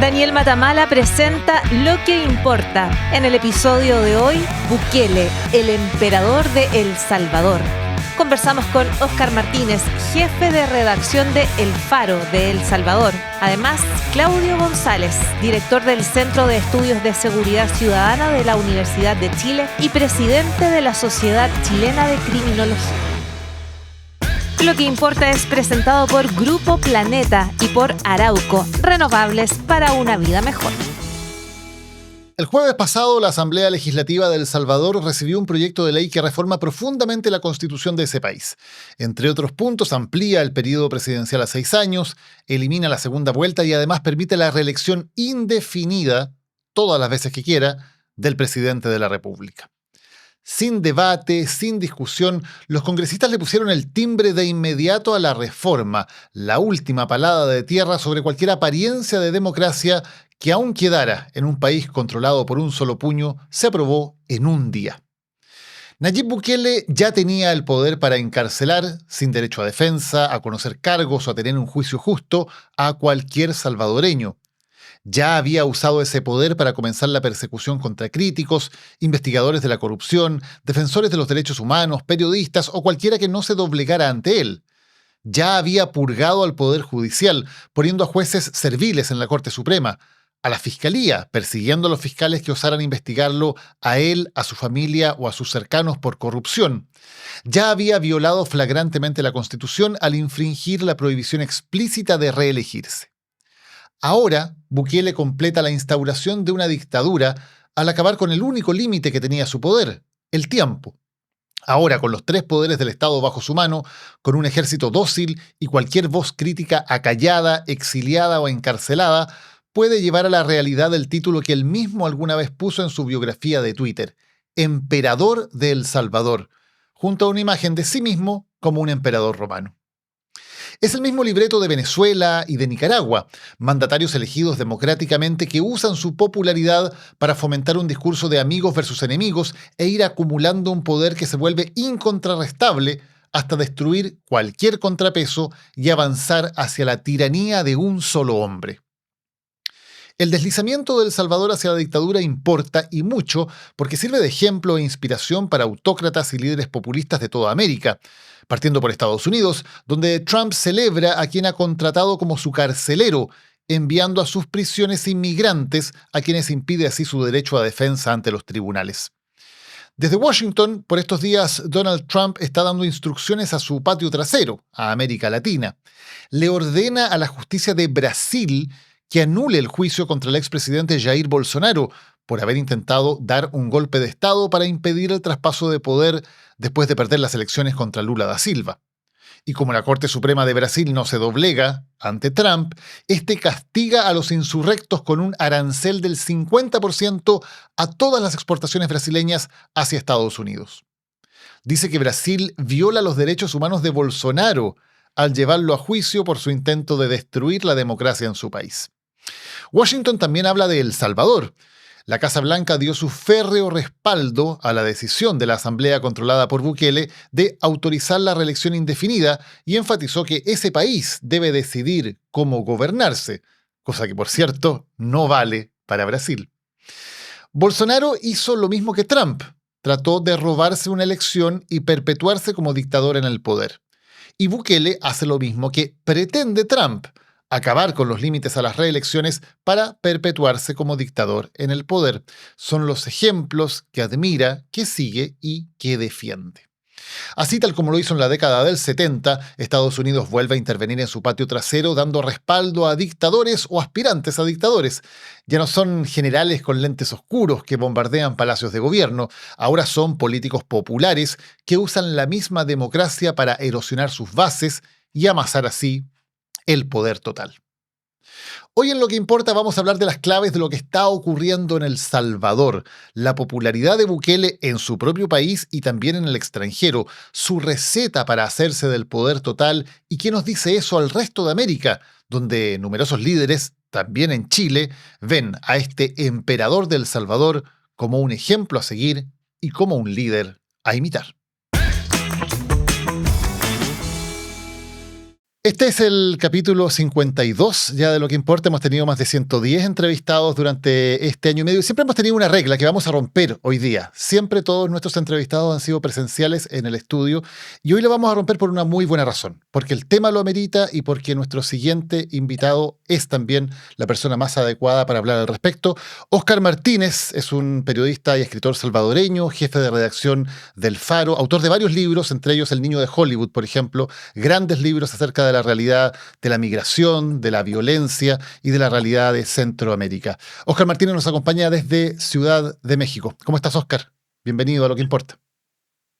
Daniel Matamala presenta Lo que importa. En el episodio de hoy, Bukele, el emperador de El Salvador. Conversamos con Óscar Martínez, jefe de redacción de El Faro de El Salvador. Además, Claudio González, director del Centro de Estudios de Seguridad Ciudadana de la Universidad de Chile y presidente de la Sociedad Chilena de Criminología. Lo que importa es presentado por Grupo Planeta y por Arauco, renovables para una vida mejor. El jueves pasado, la Asamblea Legislativa de El Salvador recibió un proyecto de ley que reforma profundamente la constitución de ese país. Entre otros puntos, amplía el periodo presidencial a 6 años, elimina la segunda vuelta y además permite la reelección indefinida, todas las veces que quiera, del presidente de la República. Sin debate, sin discusión, los congresistas le pusieron el timbre de inmediato a la reforma, la última palada de tierra sobre cualquier apariencia de democracia que aún quedara en un país controlado por un solo puño, se aprobó en un día. Nayib Bukele ya tenía el poder para encarcelar, sin derecho a defensa, a conocer cargos o a tener un juicio justo, a cualquier salvadoreño. Ya había usado ese poder para comenzar la persecución contra críticos, investigadores de la corrupción, defensores de los derechos humanos, periodistas o cualquiera que no se doblegara ante él. Ya había purgado al Poder Judicial, poniendo a jueces serviles en la Corte Suprema, a la Fiscalía, persiguiendo a los fiscales que osaran investigarlo, a él, a su familia o a sus cercanos por corrupción. Ya había violado flagrantemente la Constitución al infringir la prohibición explícita de reelegirse. Ahora, Bukele completa la instauración de una dictadura al acabar con el único límite que tenía su poder, el tiempo. Ahora, con los 3 poderes del Estado bajo su mano, con un ejército dócil y cualquier voz crítica acallada, exiliada o encarcelada, puede llevar a la realidad el título que él mismo alguna vez puso en su biografía de Twitter, Emperador de El Salvador, junto a una imagen de sí mismo como un emperador romano. Es el mismo libreto de Venezuela y de Nicaragua, mandatarios elegidos democráticamente que usan su popularidad para fomentar un discurso de amigos versus enemigos e ir acumulando un poder que se vuelve incontrarrestable hasta destruir cualquier contrapeso y avanzar hacia la tiranía de un solo hombre. El deslizamiento de El Salvador hacia la dictadura importa y mucho porque sirve de ejemplo e inspiración para autócratas y líderes populistas de toda América, partiendo por Estados Unidos, donde Trump celebra a quien ha contratado como su carcelero, enviando a sus prisiones inmigrantes, a quienes impide así su derecho a defensa ante los tribunales. Desde Washington, por estos días, Donald Trump está dando instrucciones a su patio trasero, a América Latina. Le ordena a la justicia de Brasil que anule el juicio contra el expresidente Jair Bolsonaro por haber intentado dar un golpe de Estado para impedir el traspaso de poder después de perder las elecciones contra Lula da Silva. Y como la Corte Suprema de Brasil no se doblega ante Trump, este castiga a los insurrectos con un arancel del 50% a todas las exportaciones brasileñas hacia Estados Unidos. Dice que Brasil viola los derechos humanos de Bolsonaro al llevarlo a juicio por su intento de destruir la democracia en su país. Washington también habla de El Salvador. La Casa Blanca dio su férreo respaldo a la decisión de la Asamblea controlada por Bukele de autorizar la reelección indefinida y enfatizó que ese país debe decidir cómo gobernarse, cosa que, por cierto, no vale para Brasil. Bolsonaro hizo lo mismo que Trump. Trató de robarse una elección y perpetuarse como dictador en el poder. Y Bukele hace lo mismo que pretende Trump, acabar con los límites a las reelecciones para perpetuarse como dictador en el poder. Son los ejemplos que admira, que sigue y que defiende. Así, tal como lo hizo en la década del 70, Estados Unidos vuelve a intervenir en su patio trasero dando respaldo a dictadores o aspirantes a dictadores. Ya no son generales con lentes oscuros que bombardean palacios de gobierno, ahora son políticos populares que usan la misma democracia para erosionar sus bases y amasar así el poder total. Hoy en Lo que importa vamos a hablar de las claves de lo que está ocurriendo en El Salvador, la popularidad de Bukele en su propio país y también en el extranjero, su receta para hacerse del poder total y qué nos dice eso al resto de América, donde numerosos líderes, también en Chile, ven a este emperador de El Salvador como un ejemplo a seguir y como un líder a imitar. Este es el capítulo 52 ya de Lo que importa. Hemos tenido más de 110 entrevistados durante este año y medio. Siempre hemos tenido una regla que vamos a romper hoy día. Siempre todos nuestros entrevistados han sido presenciales en el estudio y hoy lo vamos a romper por una muy buena razón. Porque el tema lo amerita y porque nuestro siguiente invitado es también la persona más adecuada para hablar al respecto. Óscar Martínez es un periodista y escritor salvadoreño, jefe de redacción del Faro, autor de varios libros, entre ellos El niño de Hollywood, por ejemplo, grandes libros acerca de la realidad de la migración, de la violencia y de la realidad de Centroamérica. Óscar Martínez nos acompaña desde Ciudad de México. ¿Cómo estás, Óscar? Bienvenido a Lo que importa.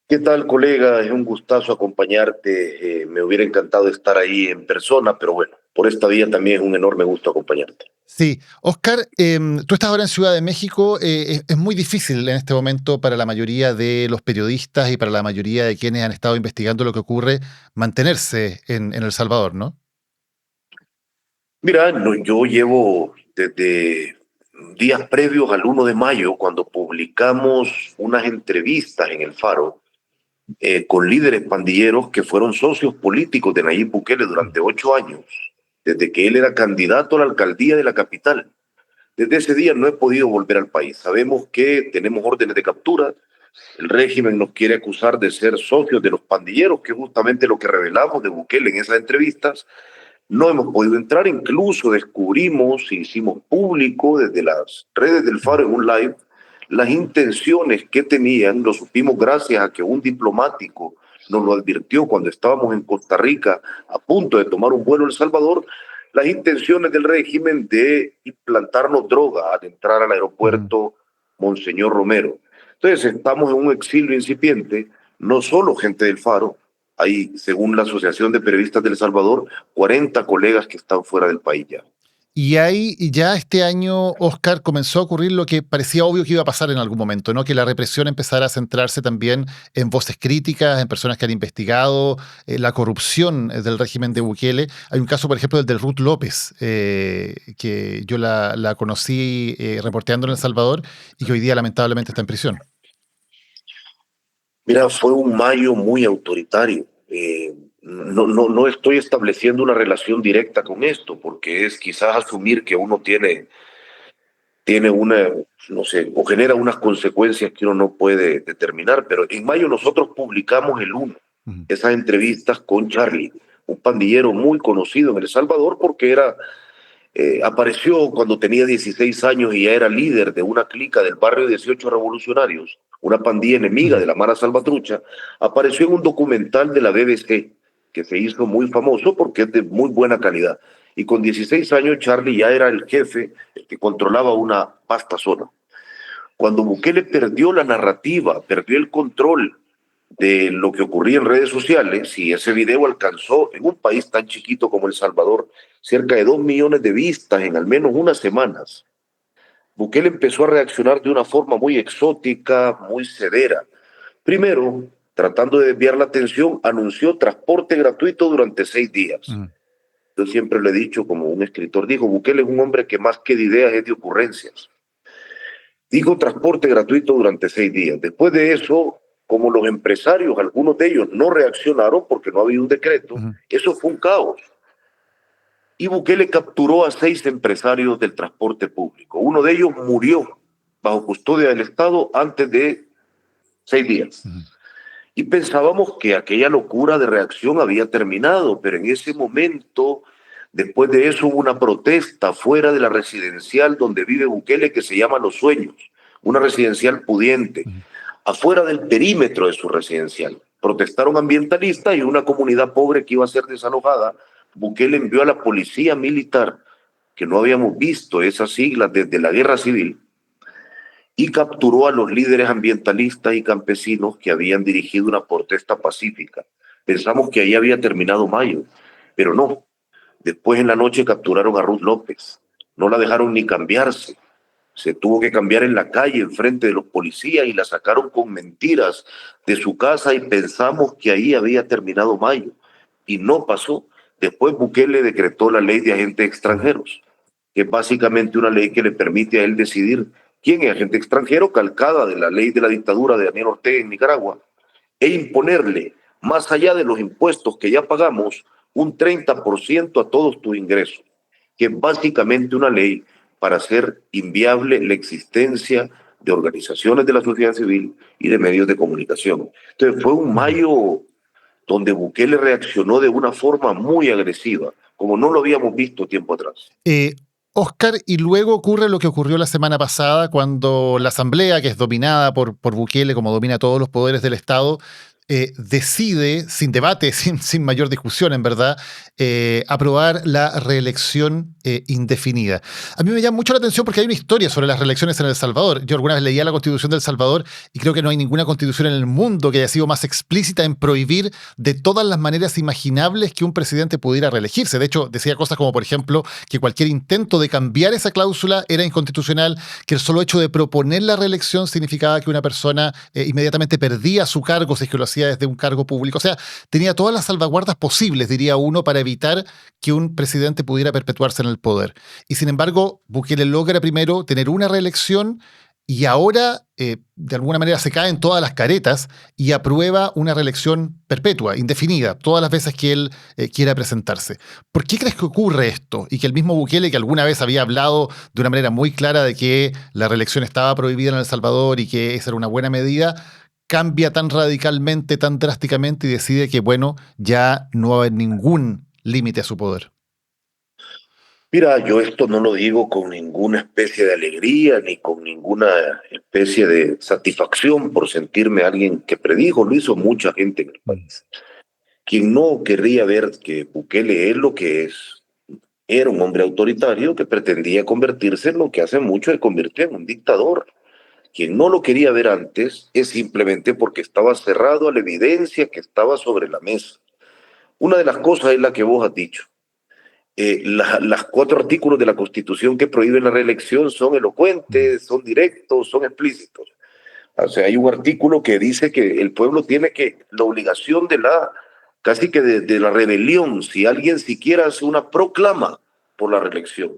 ¿Qué tal, colega? Es un gustazo acompañarte. Me hubiera encantado estar ahí en persona, pero bueno, por esta vía también es un enorme gusto acompañarte. Sí, Óscar, tú estás ahora en Ciudad de México. Es muy difícil en este momento para la mayoría de los periodistas y para la mayoría de quienes han estado investigando lo que ocurre mantenerse en El Salvador, ¿no? Mira, no, yo llevo desde días previos al 1 de mayo, cuando publicamos unas entrevistas en el Faro con líderes pandilleros que fueron socios políticos de Nayib Bukele durante 8 años, desde que él era candidato a la alcaldía de la capital. Desde ese día no he podido volver al país. Sabemos que tenemos órdenes de captura. El régimen nos quiere acusar de ser socios de los pandilleros, que es justamente lo que revelamos de Bukele en esas entrevistas. No hemos podido entrar, incluso descubrimos, hicimos público desde las redes del Faro en un live, las intenciones que tenían. Lo supimos gracias a que un diplomático nos lo advirtió cuando estábamos en Costa Rica a punto de tomar un vuelo a El Salvador, las intenciones del régimen de implantarnos droga al entrar al aeropuerto Monseñor Romero. Entonces estamos en un exilio incipiente, no solo gente del Faro. Hay, según la Asociación de Periodistas de El Salvador, 40 colegas que están fuera del país ya. Y ahí ya este año, Óscar, comenzó a ocurrir lo que parecía obvio que iba a pasar en algún momento, ¿no? Que la represión empezara a centrarse también en voces críticas, en personas que han investigado la corrupción del régimen de Bukele. Hay un caso, por ejemplo, el de Ruth López, que yo la conocí reporteando en El Salvador y que hoy día lamentablemente está en prisión. Mira, fue un mayo muy autoritario. No estoy estableciendo una relación directa con esto, porque es quizás asumir que uno tiene una, no sé, o genera unas consecuencias que uno no puede determinar. Pero en mayo nosotros publicamos el 1, esas entrevistas con Charlie, un pandillero muy conocido en El Salvador porque apareció cuando tenía 16 años y ya era líder de una clica del barrio 18 Revolucionarios, una pandilla enemiga de la Mara Salvatrucha. Apareció en un documental de la BBC que se hizo muy famoso porque es de muy buena calidad. Y con 16 años Charlie ya era el jefe, el que controlaba una vasta zona. Cuando Bukele perdió la narrativa, perdió el control de lo que ocurría en redes sociales, y ese video alcanzó en un país tan chiquito como El Salvador cerca de 2 millones de vistas en al menos unas semanas, Bukele empezó a reaccionar de una forma muy exótica, muy severa. Primero, tratando de desviar la atención, anunció transporte gratuito durante 6 días. Yo siempre lo he dicho, como un escritor dijo, Bukele es un hombre que más que de ideas es de ocurrencias. Dijo transporte gratuito durante 6 días. Después de eso, como los empresarios, algunos de ellos no reaccionaron porque no había un decreto, eso fue un caos. Y Bukele capturó a 6 empresarios del transporte público. Uno de ellos murió bajo custodia del Estado antes de 6 días. Y pensábamos que aquella locura de reacción había terminado, pero en ese momento, después de eso, hubo una protesta fuera de la residencial donde vive Bukele, que se llama Los Sueños, una residencial pudiente, afuera del perímetro de su residencial. Protestaron ambientalistas y una comunidad pobre que iba a ser desalojada. Bukele envió a la policía militar, que no habíamos visto esas siglas desde la guerra civil, y capturó a los líderes ambientalistas y campesinos que habían dirigido una protesta pacífica. Pensamos que ahí había terminado mayo, pero no. Después en la noche capturaron a Ruth López. No la dejaron ni cambiarse. Se tuvo que cambiar en la calle, enfrente de los policías, y la sacaron con mentiras de su casa y pensamos que ahí había terminado mayo. Y no pasó. Después Bukele decretó la ley de agentes extranjeros, que es básicamente una ley que le permite a él decidir quién es agente extranjero, calcada de la ley de la dictadura de Daniel Ortega en Nicaragua, e imponerle, más allá de los impuestos que ya pagamos, un 30% a todos tus ingresos, que es básicamente una ley para hacer inviable la existencia de organizaciones de la sociedad civil y de medios de comunicación. Entonces fue un mayo donde Bukele reaccionó de una forma muy agresiva, como no lo habíamos visto tiempo atrás. Oscar, y luego ocurre lo que ocurrió la semana pasada cuando la Asamblea, que es dominada por Bukele, como domina todos los poderes del Estado, decide, sin debate, sin mayor discusión en verdad, aprobar la reelección indefinida. A mí me llama mucho la atención porque hay una historia sobre las reelecciones en El Salvador. Yo alguna vez leía la Constitución de El Salvador y creo que no hay ninguna constitución en el mundo que haya sido más explícita en prohibir de todas las maneras imaginables que un presidente pudiera reelegirse. De hecho, decía cosas como, por ejemplo, que cualquier intento de cambiar esa cláusula era inconstitucional, que el solo hecho de proponer la reelección significaba que una persona inmediatamente perdía su cargo si es que lo hacía desde un cargo público. O sea, tenía todas las salvaguardas posibles, diría uno, para evitar que un presidente pudiera perpetuarse en el poder. Y sin embargo, Bukele logra primero tener una reelección y ahora, de alguna manera, se caen todas las caretas y aprueba una reelección perpetua, indefinida, todas las veces que él quiera presentarse. ¿Por qué crees que ocurre esto? Y que el mismo Bukele, que alguna vez había hablado de una manera muy clara de que la reelección estaba prohibida en El Salvador y que esa era una buena medida, cambia tan radicalmente, tan drásticamente y decide que, bueno, ya no va a haber ningún límite a su poder? Mira, yo esto no lo digo con ninguna especie de alegría ni con ninguna especie de satisfacción por sentirme alguien que predijo, lo hizo mucha gente en el país. Quien no querría ver que Bukele es lo que es, era un hombre autoritario que pretendía convertirse en lo que hace mucho se convirtió en un dictador. Quien no lo quería ver antes es simplemente porque estaba cerrado a la evidencia que estaba sobre la mesa. Una de las cosas es la que vos has dicho. Las 4 artículos de la Constitución que prohíben la reelección son elocuentes, son directos, son explícitos. O sea, hay un artículo que dice que el pueblo tiene la obligación casi que de la rebelión, si alguien siquiera hace una proclama por la reelección.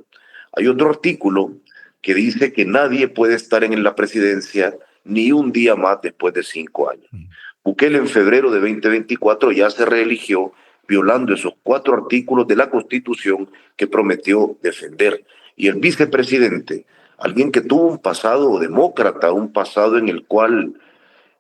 Hay otro artículo que dice que nadie puede estar en la presidencia ni un día más después de 5 años. Bukele en febrero de 2024 ya se reeligió violando esos 4 artículos de la Constitución que prometió defender. Y el vicepresidente, alguien que tuvo un pasado demócrata, un pasado en el cual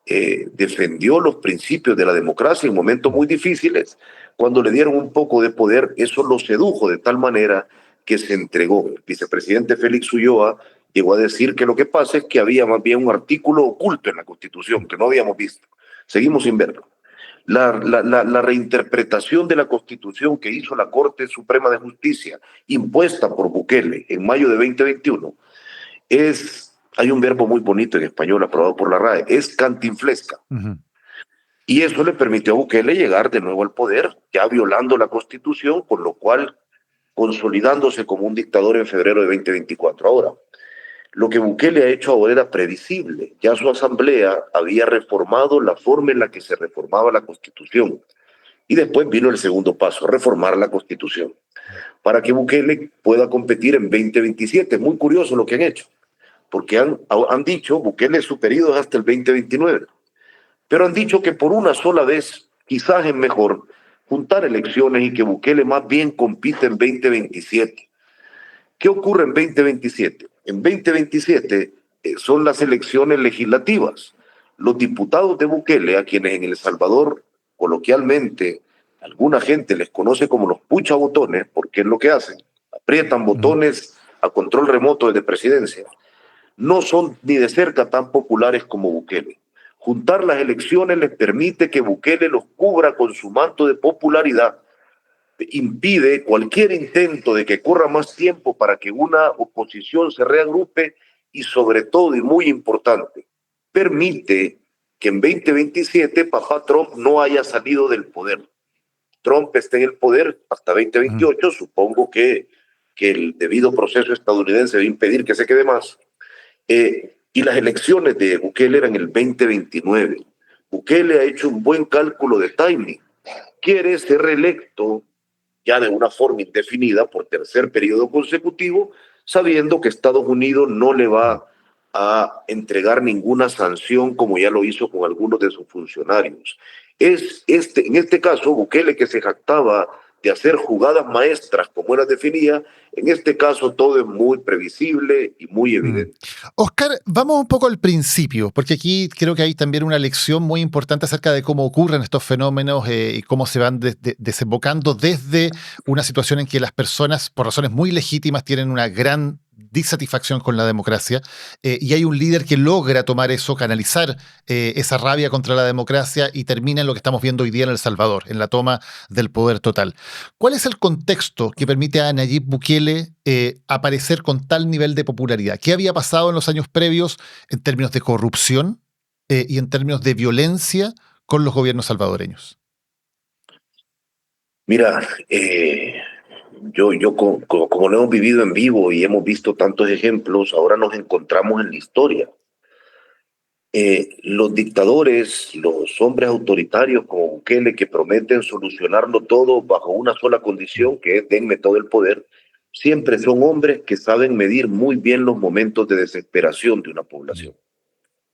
defendió los principios de la democracia en momentos muy difíciles, cuando le dieron un poco de poder, eso lo sedujo de tal manera que se entregó. El vicepresidente Félix Ulloa llegó a decir que lo que pasa es que había más bien un artículo oculto en la Constitución que no habíamos visto. Seguimos sin verlo. La reinterpretación de la Constitución que hizo la Corte Suprema de Justicia, impuesta por Bukele en mayo de 2021, hay un verbo muy bonito en español aprobado por la RAE, es cantinflesca. Y eso le permitió a Bukele llegar de nuevo al poder, ya violando la Constitución, con lo cual consolidándose como un dictador en febrero de 2024. Ahora, lo que Bukele ha hecho ahora era previsible. Ya su asamblea había reformado la forma en la que se reformaba la Constitución. Y después vino el segundo paso, reformar la Constitución, para que Bukele pueda competir en 2027. Es muy curioso lo que han hecho, porque han dicho, Bukele su periodo es hasta el 2029, pero han dicho que por una sola vez quizás es mejor juntar elecciones y que Bukele más bien compite en 2027. ¿Qué ocurre en 2027? En 2027 son las elecciones legislativas. Los diputados de Bukele, a quienes en El Salvador coloquialmente alguna gente les conoce como los puchabotones, porque es lo que hacen, aprietan botones a control remoto desde presidencia, no son ni de cerca tan populares como Bukele. Juntar las elecciones les permite que Bukele los cubra con su manto de popularidad, impide cualquier intento de que corra más tiempo para que una oposición se reagrupe y sobre todo, y muy importante, permite que en 2027 papá Trump no haya salido del poder. Trump esté en el poder hasta 2028, supongo que el debido proceso estadounidense va a impedir que se quede más. Y las elecciones de Bukele eran el 2029. Bukele ha hecho un buen cálculo de timing. Quiere ser reelecto ya de una forma indefinida por tercer periodo consecutivo, sabiendo que Estados Unidos no le va a entregar ninguna sanción como ya lo hizo con algunos de sus funcionarios. En este caso, Bukele, que se jactaba de hacer jugadas maestras como él las definía. En este caso todo es muy previsible y muy evidente. Oscar, vamos un poco al principio, porque aquí creo que hay también una lección muy importante acerca de cómo ocurren estos fenómenos y cómo se van desembocando desde una situación en que las personas, por razones muy legítimas, tienen una gran disatisfacción con la democracia y hay un líder que logra tomar eso, canalizar esa rabia contra la democracia y termina en lo que estamos viendo hoy día en El Salvador, en la toma del poder total. ¿Cuál es el contexto que permite a Nayib Bukele aparecer con tal nivel de popularidad? ¿Qué había pasado en los años previos en términos de corrupción y en términos de violencia con los gobiernos salvadoreños? Mira, como lo hemos vivido en vivo y hemos visto tantos ejemplos, ahora nos encontramos en la historia. Los dictadores, los hombres autoritarios como Bukele, que prometen solucionarlo todo bajo una sola condición, que es denme todo el poder, siempre son hombres que saben medir muy bien los momentos de desesperación de una población.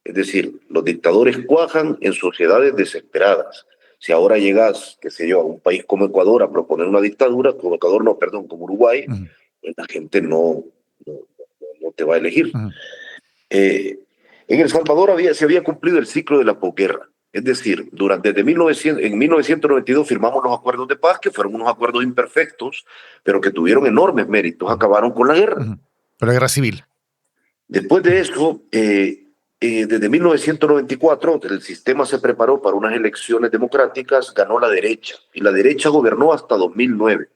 Es decir, los dictadores cuajan en sociedades desesperadas. Si ahora llegas, qué sé yo, a un país como Ecuador a proponer una dictadura, como Ecuador no, perdón, como Uruguay, pues la gente no te va a elegir. En El Salvador se había cumplido el ciclo de la posguerra. Es decir, en 1992 firmamos los acuerdos de paz, que fueron unos acuerdos imperfectos, pero que tuvieron enormes méritos, acabaron con la guerra. Con la guerra civil. Después de eso, desde 1994, el sistema se preparó para unas elecciones democráticas, ganó la derecha, y la derecha gobernó hasta 2009.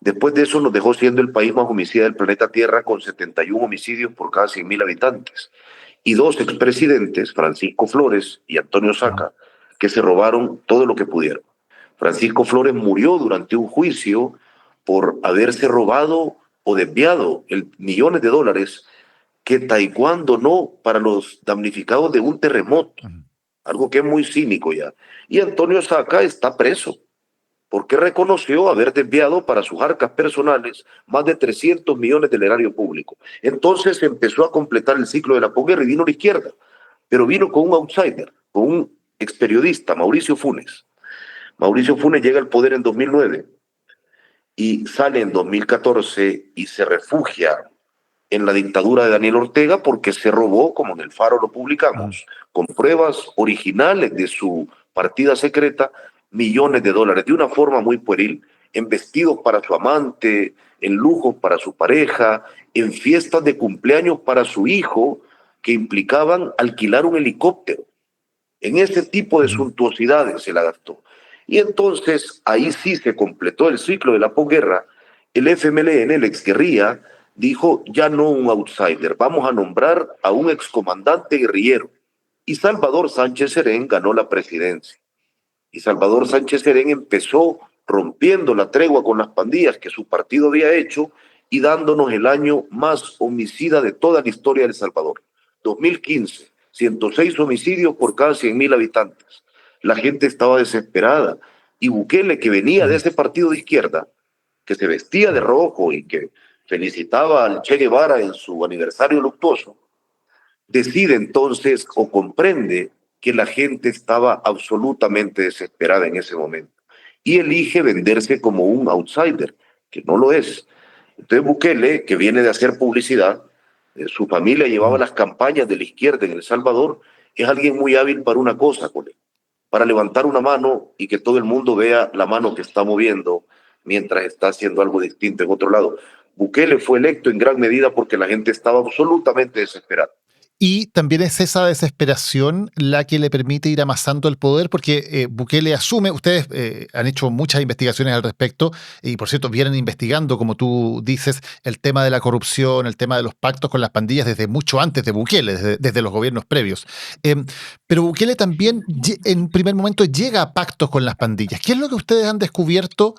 Después de eso nos dejó siendo el país más homicida del planeta Tierra, con 71 homicidios por cada 100.000 habitantes. Y dos expresidentes, Francisco Flores y Antonio Saca, que se robaron todo lo que pudieron. Francisco Flores murió durante un juicio por haberse robado o desviado millones de dólares que Taekwondo donó para los damnificados de un terremoto, algo que es muy cínico ya. Y Antonio Saca está preso porque reconoció haber desviado para sus arcas personales más de 300 millones del erario público. Entonces se empezó a completar el ciclo de la posguerra y vino la izquierda, pero vino con un outsider, con un experiodista, Mauricio Funes. Mauricio Funes llega al poder en 2009 y sale en 2014 y se refugia en la dictadura de Daniel Ortega porque se robó, como en El Faro lo publicamos, con pruebas originales de su partida secreta, millones de dólares, de una forma muy pueril, en vestidos para su amante, en lujos para su pareja, en fiestas de cumpleaños para su hijo, que implicaban alquilar un helicóptero. En ese tipo de suntuosidades se la gastó. Y entonces ahí sí se completó el ciclo de la posguerra. El FMLN, el exguerrilla, dijo, ya no un outsider, vamos a nombrar a un excomandante guerrillero. Y Salvador Sánchez Serén ganó la presidencia. Y Salvador Sánchez Serén empezó rompiendo la tregua con las pandillas que su partido había hecho y dándonos el año más homicida de toda la historia de El Salvador. 2015, 106 homicidios por cada 100.000 habitantes. La gente estaba desesperada. Y Bukele, que venía de ese partido de izquierda, que se vestía de rojo y que felicitaba al Che Guevara en su aniversario luctuoso, decide entonces o comprende que la gente estaba absolutamente desesperada en ese momento y elige venderse como un outsider, que no lo es. Entonces Bukele, que viene de hacer publicidad, su familia llevaba las campañas de la izquierda en El Salvador, es alguien muy hábil para una cosa, para levantar una mano y que todo el mundo vea la mano que está moviendo mientras está haciendo algo distinto en otro lado. Bukele fue electo en gran medida porque la gente estaba absolutamente desesperada. Y también es esa desesperación la que le permite ir amasando el poder, porque Bukele asume, ustedes han hecho muchas investigaciones al respecto, y por cierto, vienen investigando, como tú dices, el tema de la corrupción, el tema de los pactos con las pandillas desde mucho antes de Bukele, desde los gobiernos previos. Pero Bukele también en primer momento llega a pactos con las pandillas. ¿Qué es lo que ustedes han descubierto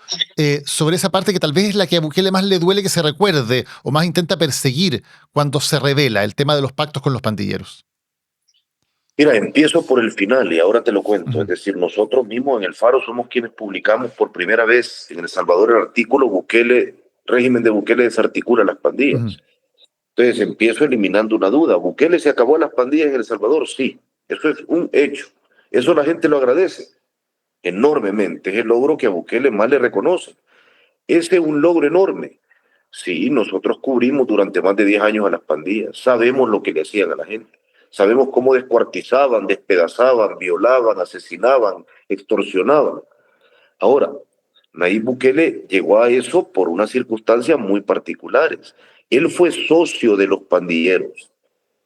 sobre esa parte que tal vez es la que a Bukele más le duele que se recuerde o más intenta perseguir cuando se revela el tema de los pactos con los pandilleros? Mira, empiezo por el final y ahora te lo cuento. Es decir, nosotros mismos en El Faro somos quienes publicamos por primera vez en El Salvador el artículo régimen de Bukele desarticula las pandillas. Entonces empiezo eliminando una duda. ¿Bukele se acabó las pandillas en El Salvador? Sí, eso es un hecho. Eso la gente lo agradece enormemente. Es el logro que a Bukele más le reconoce. Ese es un logro enorme. Sí, nosotros cubrimos durante más de 10 años a las pandillas. Sabemos lo que le hacían a la gente. Sabemos cómo descuartizaban, despedazaban, violaban, asesinaban, extorsionaban. Ahora, Nayib Bukele llegó a eso por unas circunstancias muy particulares. Él fue socio de los pandilleros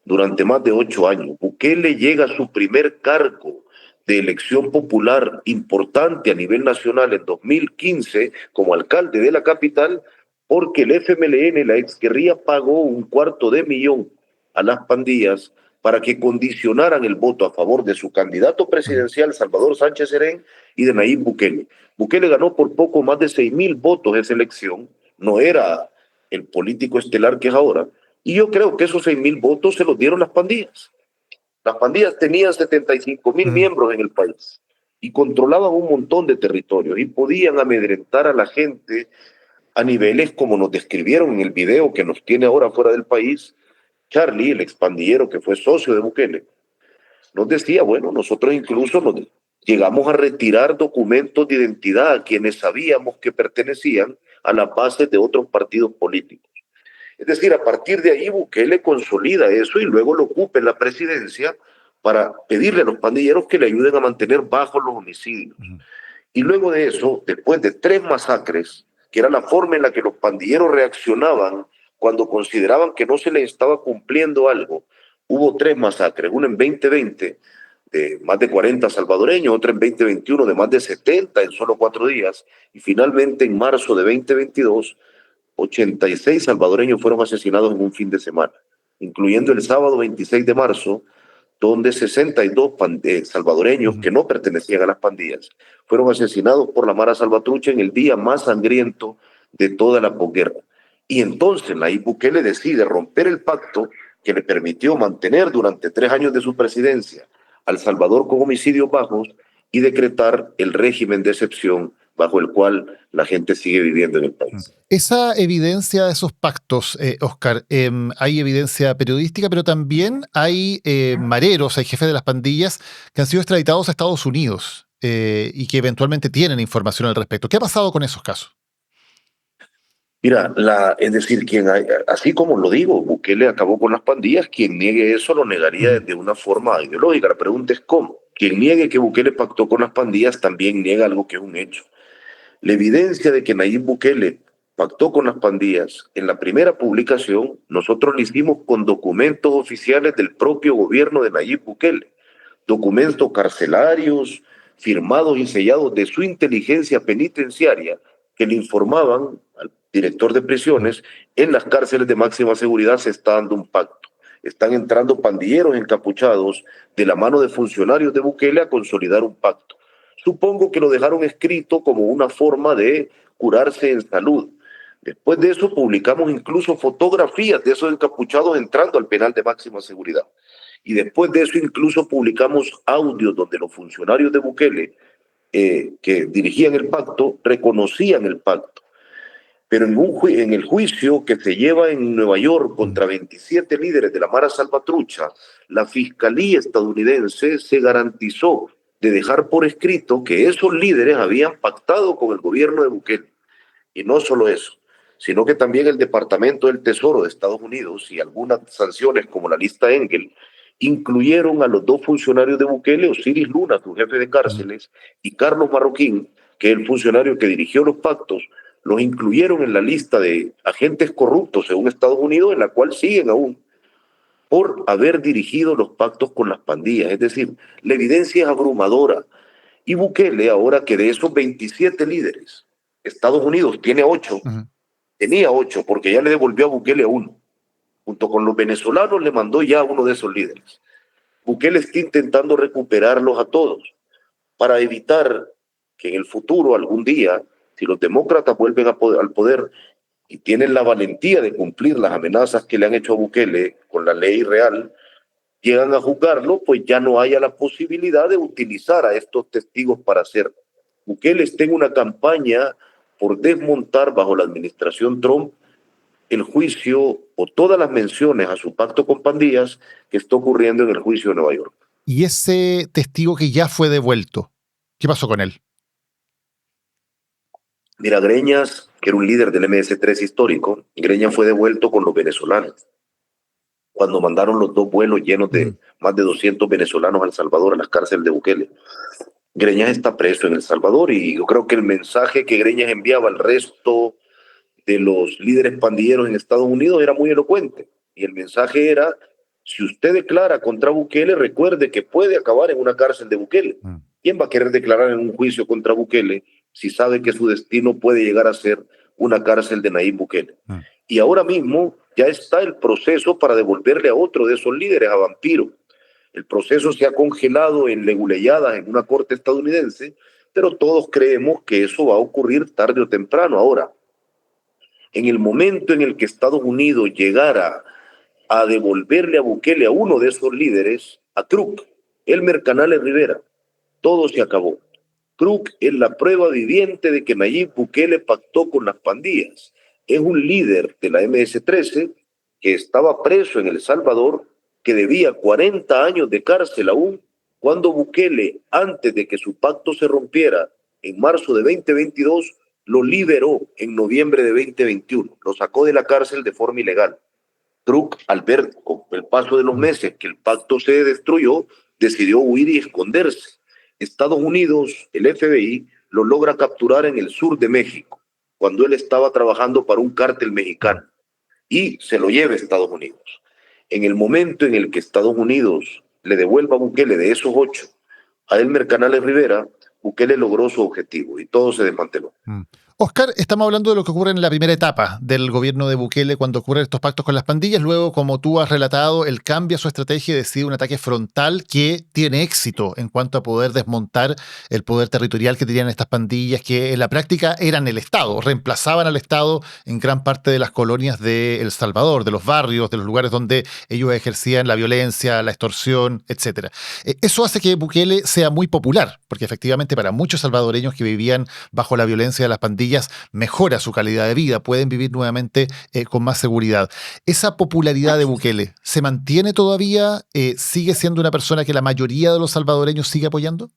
durante más de 8 años. Bukele llega a su primer cargo de elección popular importante a nivel nacional en 2015 como alcalde de la capital porque el FMLN, la exguerrilla, pagó $250,000 a las pandillas para que condicionaran el voto a favor de su candidato presidencial, Salvador Sánchez Serén, y de Nayib Bukele. Bukele ganó por poco más de 6,000 votos esa elección, no era el político estelar que es ahora, y yo creo que esos 6,000 votos se los dieron las pandillas. Las pandillas tenían 75,000 miembros en el país y controlaban un montón de territorios y podían amedrentar a la gente a niveles como nos describieron en el video que nos tiene ahora fuera del país. Charlie, el expandillero que fue socio de Bukele, nos decía, bueno, nosotros incluso llegamos a retirar documentos de identidad a quienes sabíamos que pertenecían a las bases de otros partidos políticos. Es decir, a partir de ahí Bukele consolida eso y luego lo ocupa en la presidencia para pedirle a los pandilleros que le ayuden a mantener bajos los homicidios. Y luego de eso, después de 3 masacres, que era la forma en la que los pandilleros reaccionaban cuando consideraban que no se les estaba cumpliendo algo, hubo 3 masacres, una en 2020 de más de 40 salvadoreños, otra en 2021 de más de 70 en solo 4 días, y finalmente en marzo de 2022, 86 salvadoreños fueron asesinados en un fin de semana, incluyendo el sábado 26 de marzo, donde 62 salvadoreños que no pertenecían a las pandillas fueron asesinados por la Mara Salvatrucha en el día más sangriento de toda la posguerra. Y entonces Nayib Bukele decide romper el pacto que le permitió mantener durante 3 años de su presidencia al Salvador con homicidios bajos y decretar el régimen de excepción bajo el cual la gente sigue viviendo en el país. Esa evidencia de esos pactos, Oscar, hay evidencia periodística, pero también hay mareros, hay jefes de las pandillas que han sido extraditados a Estados Unidos y que eventualmente tienen información al respecto. ¿Qué ha pasado con esos casos? Mira, es decir, así como lo digo, Bukele acabó con las pandillas, quien niegue eso lo negaría de una forma ideológica. La pregunta es cómo. Quien niegue que Bukele pactó con las pandillas también niega algo que es un hecho. La evidencia de que Nayib Bukele pactó con las pandillas, en la primera publicación, nosotros lo hicimos con documentos oficiales del propio gobierno de Nayib Bukele, documentos carcelarios, firmados y sellados de su inteligencia penitenciaria, que le informaban al director de prisiones, en las cárceles de máxima seguridad se está dando un pacto. Están entrando pandilleros encapuchados de la mano de funcionarios de Bukele a consolidar un pacto. Supongo que lo dejaron escrito como una forma de curarse en salud. Después de eso publicamos incluso fotografías de esos encapuchados entrando al penal de máxima seguridad. Y después de eso incluso publicamos audios donde los funcionarios de Bukele que dirigían el pacto reconocían el pacto. Pero en el juicio que se lleva en Nueva York contra 27 líderes de la Mara Salvatrucha, la fiscalía estadounidense se garantizó de dejar por escrito que esos líderes habían pactado con el gobierno de Bukele. Y no solo eso, sino que también el Departamento del Tesoro de Estados Unidos y algunas sanciones como la lista Engel incluyeron a los 2 funcionarios de Bukele, Osiris Luna, su jefe de cárceles, y Carlos Marroquín, que es el funcionario que dirigió los pactos, los incluyeron en la lista de agentes corruptos según Estados Unidos, en la cual siguen aún, por haber dirigido los pactos con las pandillas. Es decir, la evidencia es abrumadora. Y Bukele, ahora que de esos 27 líderes, Estados Unidos tiene 8, tenía 8 porque ya le devolvió a Bukele a 1. Junto con los venezolanos le mandó ya a uno de esos líderes. Bukele está intentando recuperarlos a todos para evitar que en el futuro, algún día, si los demócratas vuelven al poder y tienen la valentía de cumplir las amenazas que le han hecho a Bukele con la ley real, llegan a juzgarlo, pues ya no haya la posibilidad de utilizar a estos testigos para hacerlo. Bukele está en una campaña por desmontar bajo la administración Trump el juicio o todas las menciones a su pacto con pandillas que está ocurriendo en el juicio de Nueva York. Y ese testigo que ya fue devuelto, ¿qué pasó con él? Mira, Greñas, que era un líder del MS-3 histórico, Greñas fue devuelto con los venezolanos cuando mandaron los dos vuelos llenos de más de 200 venezolanos a El Salvador, a las cárceles de Bukele. Greñas está preso en El Salvador y yo creo que el mensaje que Greñas enviaba al resto de los líderes pandilleros en Estados Unidos era muy elocuente. Y el mensaje era, si usted declara contra Bukele, recuerde que puede acabar en una cárcel de Bukele. ¿Quién va a querer declarar en un juicio contra Bukele si sabe que su destino puede llegar a ser una cárcel de Nayib Bukele? Y ahora mismo ya está el proceso para devolverle a otro de esos líderes, a Vampiro. El proceso se ha congelado en leguleyadas en una corte estadounidense, pero todos creemos que eso va a ocurrir tarde o temprano. Ahora, en el momento en el que Estados Unidos llegara a devolverle a Bukele a uno de esos líderes, a Kruk, Elmer Canales Rivera, todo se acabó. Kruk es la prueba viviente de que Nayib Bukele pactó con las pandillas. Es un líder de la MS-13 que estaba preso en El Salvador, que debía 40 años de cárcel aún, cuando Bukele, antes de que su pacto se rompiera en marzo de 2022, lo liberó en noviembre de 2021, lo sacó de la cárcel de forma ilegal. Kruk, al ver con el paso de los meses que el pacto se destruyó, decidió huir y esconderse. Estados Unidos, el FBI, lo logra capturar en el sur de México, cuando él estaba trabajando para un cártel mexicano, y se lo lleva a Estados Unidos. En el momento en el que Estados Unidos le devuelva a Bukele de esos 8 a Elmer Canales Rivera, Bukele logró su objetivo y todo se desmanteló. Oscar, estamos hablando de lo que ocurre en la primera etapa del gobierno de Bukele cuando ocurren estos pactos con las pandillas. Luego, como tú has relatado, él cambia su estrategia y decide un ataque frontal que tiene éxito en cuanto a poder desmontar el poder territorial que tenían estas pandillas, que en la práctica eran el Estado, reemplazaban al Estado en gran parte de las colonias de El Salvador, de los barrios, de los lugares donde ellos ejercían la violencia, la extorsión, etcétera. Eso hace que Bukele sea muy popular, porque efectivamente para muchos salvadoreños que vivían bajo la violencia de las pandillas, mejora su calidad de vida, pueden vivir nuevamente con más seguridad. ¿Esa popularidad de Bukele se mantiene todavía? ¿Sigue siendo una persona que la mayoría de los salvadoreños sigue apoyando?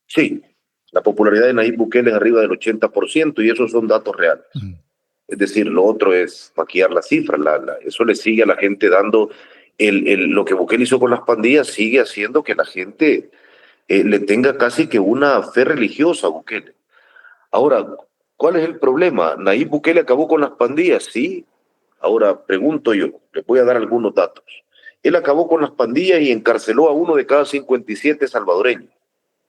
Sí, la popularidad de Nayib Bukele es arriba del 80% y esos son datos reales. Es decir, lo otro es maquillar la cifra, eso le sigue a la gente dando, lo que Bukele hizo con las pandillas sigue haciendo que la gente le tenga casi que una fe religiosa a Bukele. Ahora, ¿cuál es el problema? ¿Nayib Bukele acabó con las pandillas? Sí. Ahora, pregunto yo, les voy a dar algunos datos. Él acabó con las pandillas y encarceló a 1 de cada 57 salvadoreños.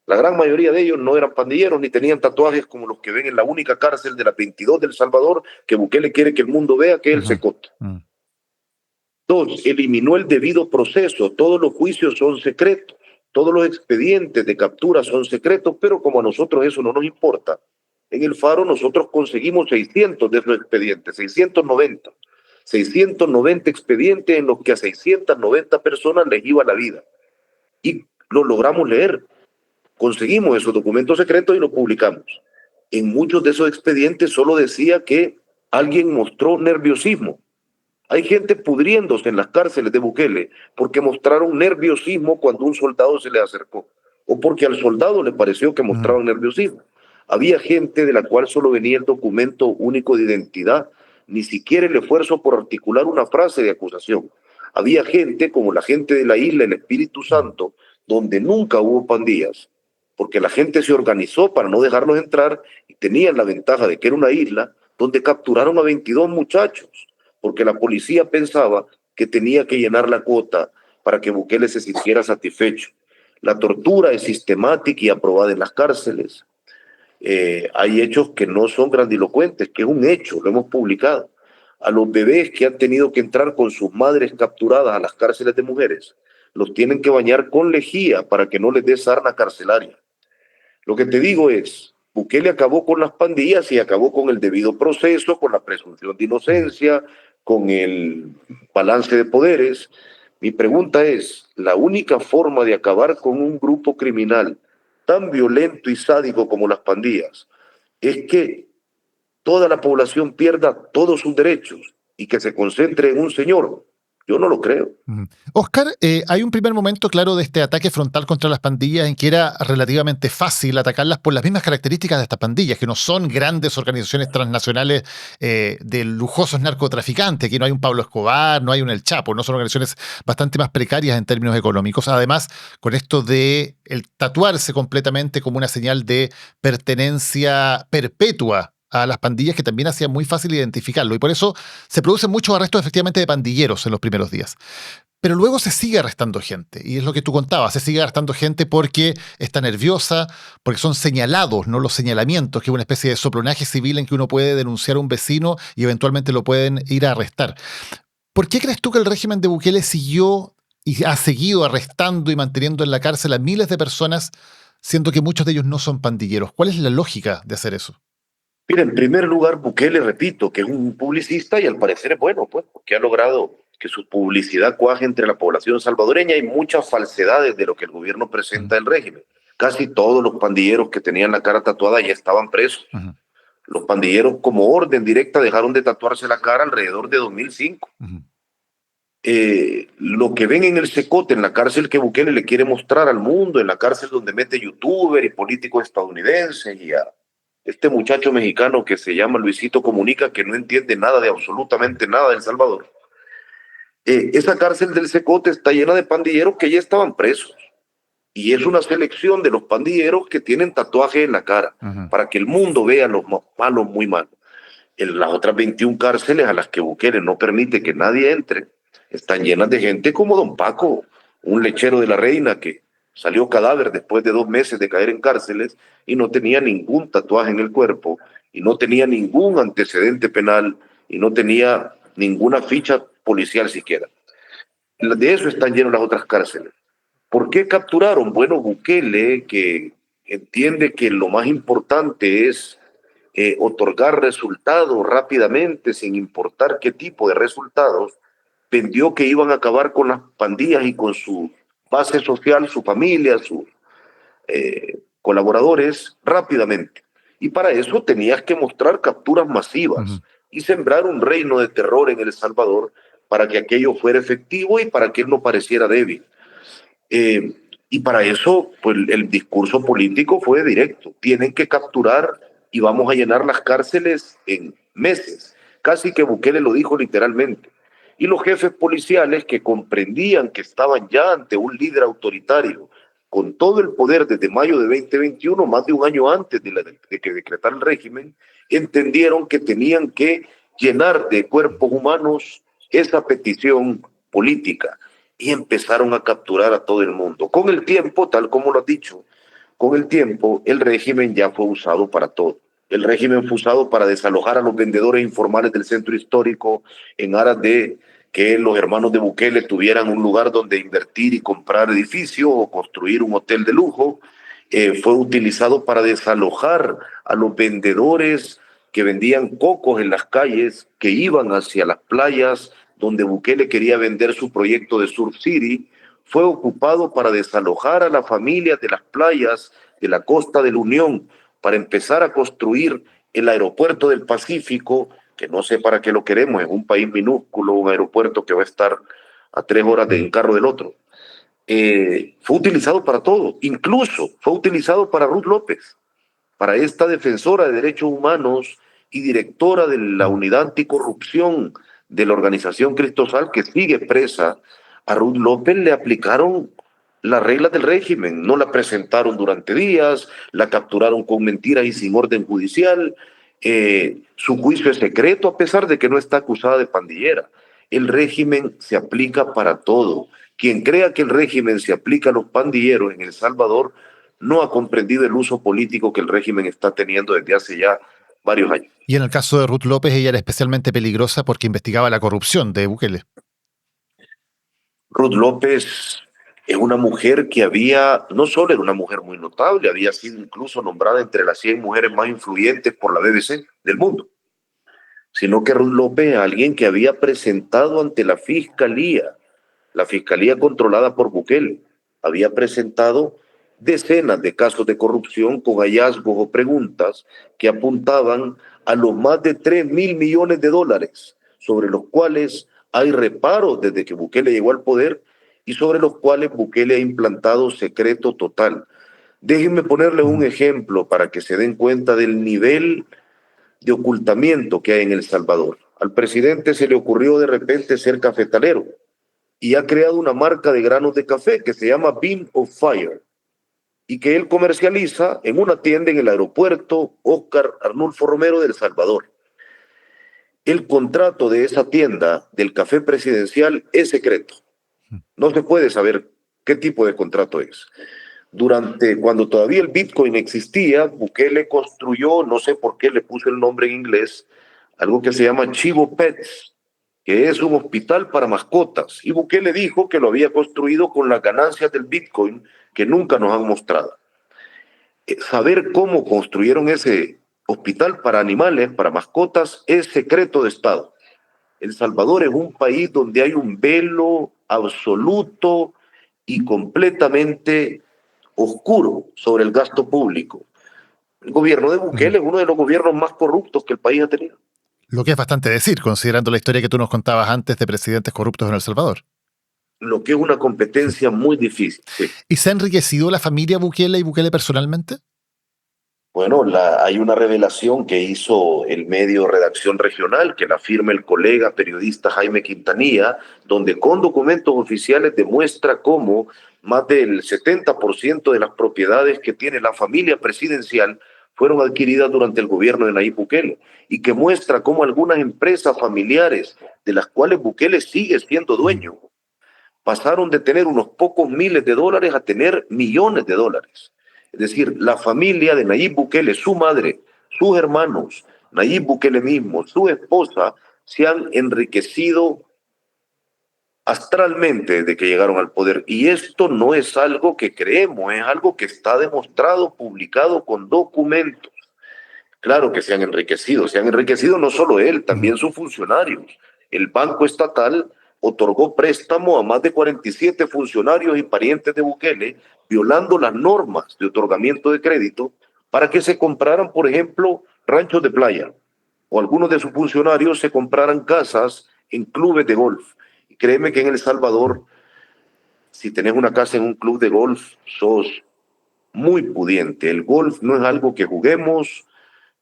La gran mayoría de ellos no eran pandilleros ni tenían tatuajes como los que ven en la única cárcel de las 22 del Salvador que Bukele quiere que el mundo vea, que es el Secote. 2, eliminó el debido proceso. Todos los juicios son secretos. Todos los expedientes de captura son secretos, pero como a nosotros eso no nos importa, en el Faro nosotros conseguimos 600 de esos expedientes, 690 expedientes en los que a 690 personas les iba la vida. Y lo logramos leer. Conseguimos esos documentos secretos y los publicamos. En muchos de esos expedientes solo decía que alguien mostró nerviosismo. Hay gente pudriéndose en las cárceles de Bukele porque mostraron nerviosismo cuando un soldado se le acercó o porque al soldado le pareció que mostraban nerviosismo. Había gente de la cual solo venía el documento único de identidad, ni siquiera el esfuerzo por articular una frase de acusación. Había gente como la gente de la isla, el Espíritu Santo, donde nunca hubo pandillas, porque la gente se organizó para no dejarlos entrar y tenían la ventaja de que era una isla donde capturaron a 22 muchachos, porque la policía pensaba que tenía que llenar la cuota para que Bukele se sintiera satisfecho. La tortura es sistemática y aprobada en las cárceles. Hay hechos que no son grandilocuentes, que es un hecho, lo hemos publicado. A los bebés que han tenido que entrar con sus madres capturadas a las cárceles de mujeres, los tienen que bañar con lejía para que no les dé sarna carcelaria. Lo que te digo es, Bukele acabó con las pandillas y acabó con el debido proceso, con la presunción de inocencia, con el balance de poderes. Mi pregunta es, ¿la única forma de acabar con un grupo criminal tan violento y sádico como las pandillas es que toda la población pierda todos sus derechos y que se concentre en un señor Yo no lo creo. Oscar, hay un primer momento claro de este ataque frontal contra las pandillas en que era relativamente fácil atacarlas por las mismas características de estas pandillas, que no son grandes organizaciones transnacionales de lujosos narcotraficantes. Aquí no hay un Pablo Escobar, no hay un El Chapo, no son organizaciones bastante más precarias en términos económicos. Además, con esto de el tatuarse completamente como una señal de pertenencia perpetua a las pandillas, que también hacía muy fácil identificarlo. Y por eso se producen muchos arrestos efectivamente de pandilleros en los primeros días. Pero luego se sigue arrestando gente, y es lo que tú contabas, se sigue arrestando gente porque está nerviosa, porque son señalados, no los señalamientos, que es una especie de soplonaje civil en que uno puede denunciar a un vecino y eventualmente lo pueden ir a arrestar. ¿Por qué crees tú que el régimen de Bukele siguió y ha seguido arrestando y manteniendo en la cárcel a miles de personas, siendo que muchos de ellos no son pandilleros? ¿Cuál es la lógica de hacer eso? Mira, en primer lugar, Bukele, repito, que es un publicista y al parecer es bueno, pues, porque ha logrado que su publicidad cuaje entre la población salvadoreña. Hay muchas falsedades de lo que el gobierno presenta del régimen. Casi todos los pandilleros que tenían la cara tatuada ya estaban presos. Los pandilleros, como orden directa, dejaron de tatuarse la cara alrededor de 2005. Lo que ven en el Cecote, en la cárcel que Bukele le quiere mostrar al mundo, en la cárcel donde mete youtuber y políticos estadounidenses y a este muchacho mexicano que se llama Luisito Comunica, que no entiende nada de absolutamente nada de El Salvador. Esa cárcel del Cecote está llena de pandilleros que ya estaban presos. Y es una selección de los pandilleros que tienen tatuajes en la cara, para que el mundo vea los malos muy malos. En las otras 21 cárceles a las que Bukele no permite que nadie entre, están llenas de gente como Don Paco, un lechero de la Reina que salió cadáver después de 2 meses de caer en cárceles y no tenía ningún tatuaje en el cuerpo, y no tenía ningún antecedente penal, y no tenía ninguna ficha policial siquiera. De eso están llenas las otras cárceles. ¿Por qué capturaron? Bueno, Bukele, que entiende que lo más importante es otorgar resultados rápidamente, sin importar qué tipo de resultados, vendió que iban a acabar con las pandillas y con su base social, su familia, sus colaboradores rápidamente. Y para eso tenías que mostrar capturas masivas y sembrar un reino de terror en El Salvador para que aquello fuera efectivo y para que él no pareciera débil. Y para eso, pues el discurso político fue directo. Tienen que capturar y vamos a llenar las cárceles en meses. Casi que Bukele lo dijo literalmente. Y los jefes policiales, que comprendían que estaban ya ante un líder autoritario con todo el poder desde mayo de 2021, más de un año antes de que decretara el régimen, entendieron que tenían que llenar de cuerpos humanos esa petición política y empezaron a capturar a todo el mundo. Con el tiempo, tal como lo has dicho, con el tiempo el régimen ya fue usado para todo. El régimen fue usado para desalojar a los vendedores informales del centro histórico en aras de que los hermanos de Bukele tuvieran un lugar donde invertir y comprar edificios o construir un hotel de lujo. Fue utilizado para desalojar a los vendedores que vendían cocos en las calles, que iban hacia las playas donde Bukele quería vender su proyecto de Surf City. Fue ocupado para desalojar a las familias de las playas de la costa de la Unión, para empezar a construir el aeropuerto del Pacífico, que no sé para qué lo queremos, es un país minúsculo, un aeropuerto que va a estar a 3 horas en carro del otro. Fue utilizado para todo, incluso fue utilizado para Ruth López, para esta defensora de derechos humanos y directora de la unidad anticorrupción de la organización Cristosal, que sigue presa. A Ruth López le aplicaron las reglas del régimen, no la presentaron durante días, la capturaron con mentiras y sin orden judicial. Su juicio es secreto a pesar de que no está acusada de pandillera. El régimen se aplica para todo. Quien crea que el régimen se aplica a los pandilleros en El Salvador no ha comprendido el uso político que el régimen está teniendo desde hace ya varios años. Y en el caso de Ruth López, ella era especialmente peligrosa porque investigaba la corrupción de Bukele. Ruth López es una mujer que no solo era una mujer muy notable, había sido incluso nombrada entre las 100 mujeres más influyentes por la BBC del mundo, sino que Ruth López es alguien que había presentado ante la fiscalía controlada por Bukele, había presentado decenas de casos de corrupción con hallazgos o preguntas que apuntaban a los más de $3.000 millones sobre los cuales hay reparos desde que Bukele llegó al poder y sobre los cuales Bukele ha implantado secreto total. Déjenme ponerles un ejemplo para que se den cuenta del nivel de ocultamiento que hay en El Salvador. Al presidente se le ocurrió de repente ser cafetalero y ha creado una marca de granos de café que se llama Bean of Fire y que él comercializa en una tienda en el aeropuerto Óscar Arnulfo Romero de El Salvador. El contrato de esa tienda del café presidencial es secreto. No se puede saber qué tipo de contrato es. Cuando todavía el Bitcoin existía, Bukele construyó, no sé por qué le puso el nombre en inglés, algo que se llama Chivo Pets, que es un hospital para mascotas. Y Bukele dijo que lo había construido con las ganancias del Bitcoin que nunca nos han mostrado. Saber cómo construyeron ese hospital para animales, para mascotas, es secreto de Estado. El Salvador es un país donde hay un velo absoluto y completamente oscuro sobre el gasto público. El gobierno de Bukele es uno de los gobiernos más corruptos que el país ha tenido. Lo que es bastante decir, considerando la historia que tú nos contabas antes de presidentes corruptos en El Salvador. Lo que es una competencia muy difícil. Sí. ¿Y se ha enriquecido la familia Bukele y Bukele personalmente? Bueno, hay una revelación que hizo el medio Redacción Regional, que la firma el colega periodista Jaime Quintanilla, donde con documentos oficiales demuestra cómo más del 70% de las propiedades que tiene la familia presidencial fueron adquiridas durante el gobierno de Nayib Bukele, y que muestra cómo algunas empresas familiares de las cuales Bukele sigue siendo dueño, pasaron de tener unos pocos miles de dólares a tener millones de dólares. Es decir, la familia de Nayib Bukele, su madre, sus hermanos, Nayib Bukele mismo, su esposa, se han enriquecido astralmente desde que llegaron al poder. Y esto no es algo que creemos, es algo que está demostrado, publicado con documentos. Claro que se han enriquecido no solo él, también sus funcionarios. El Banco Estatal otorgó préstamo a más de 47 funcionarios y parientes de Bukele, violando las normas de otorgamiento de crédito para que se compraran, por ejemplo, ranchos de playa, o algunos de sus funcionarios se compraran casas en clubes de golf. Y créeme que en El Salvador, si tenés una casa en un club de golf, sos muy pudiente. El golf no es algo que juguemos,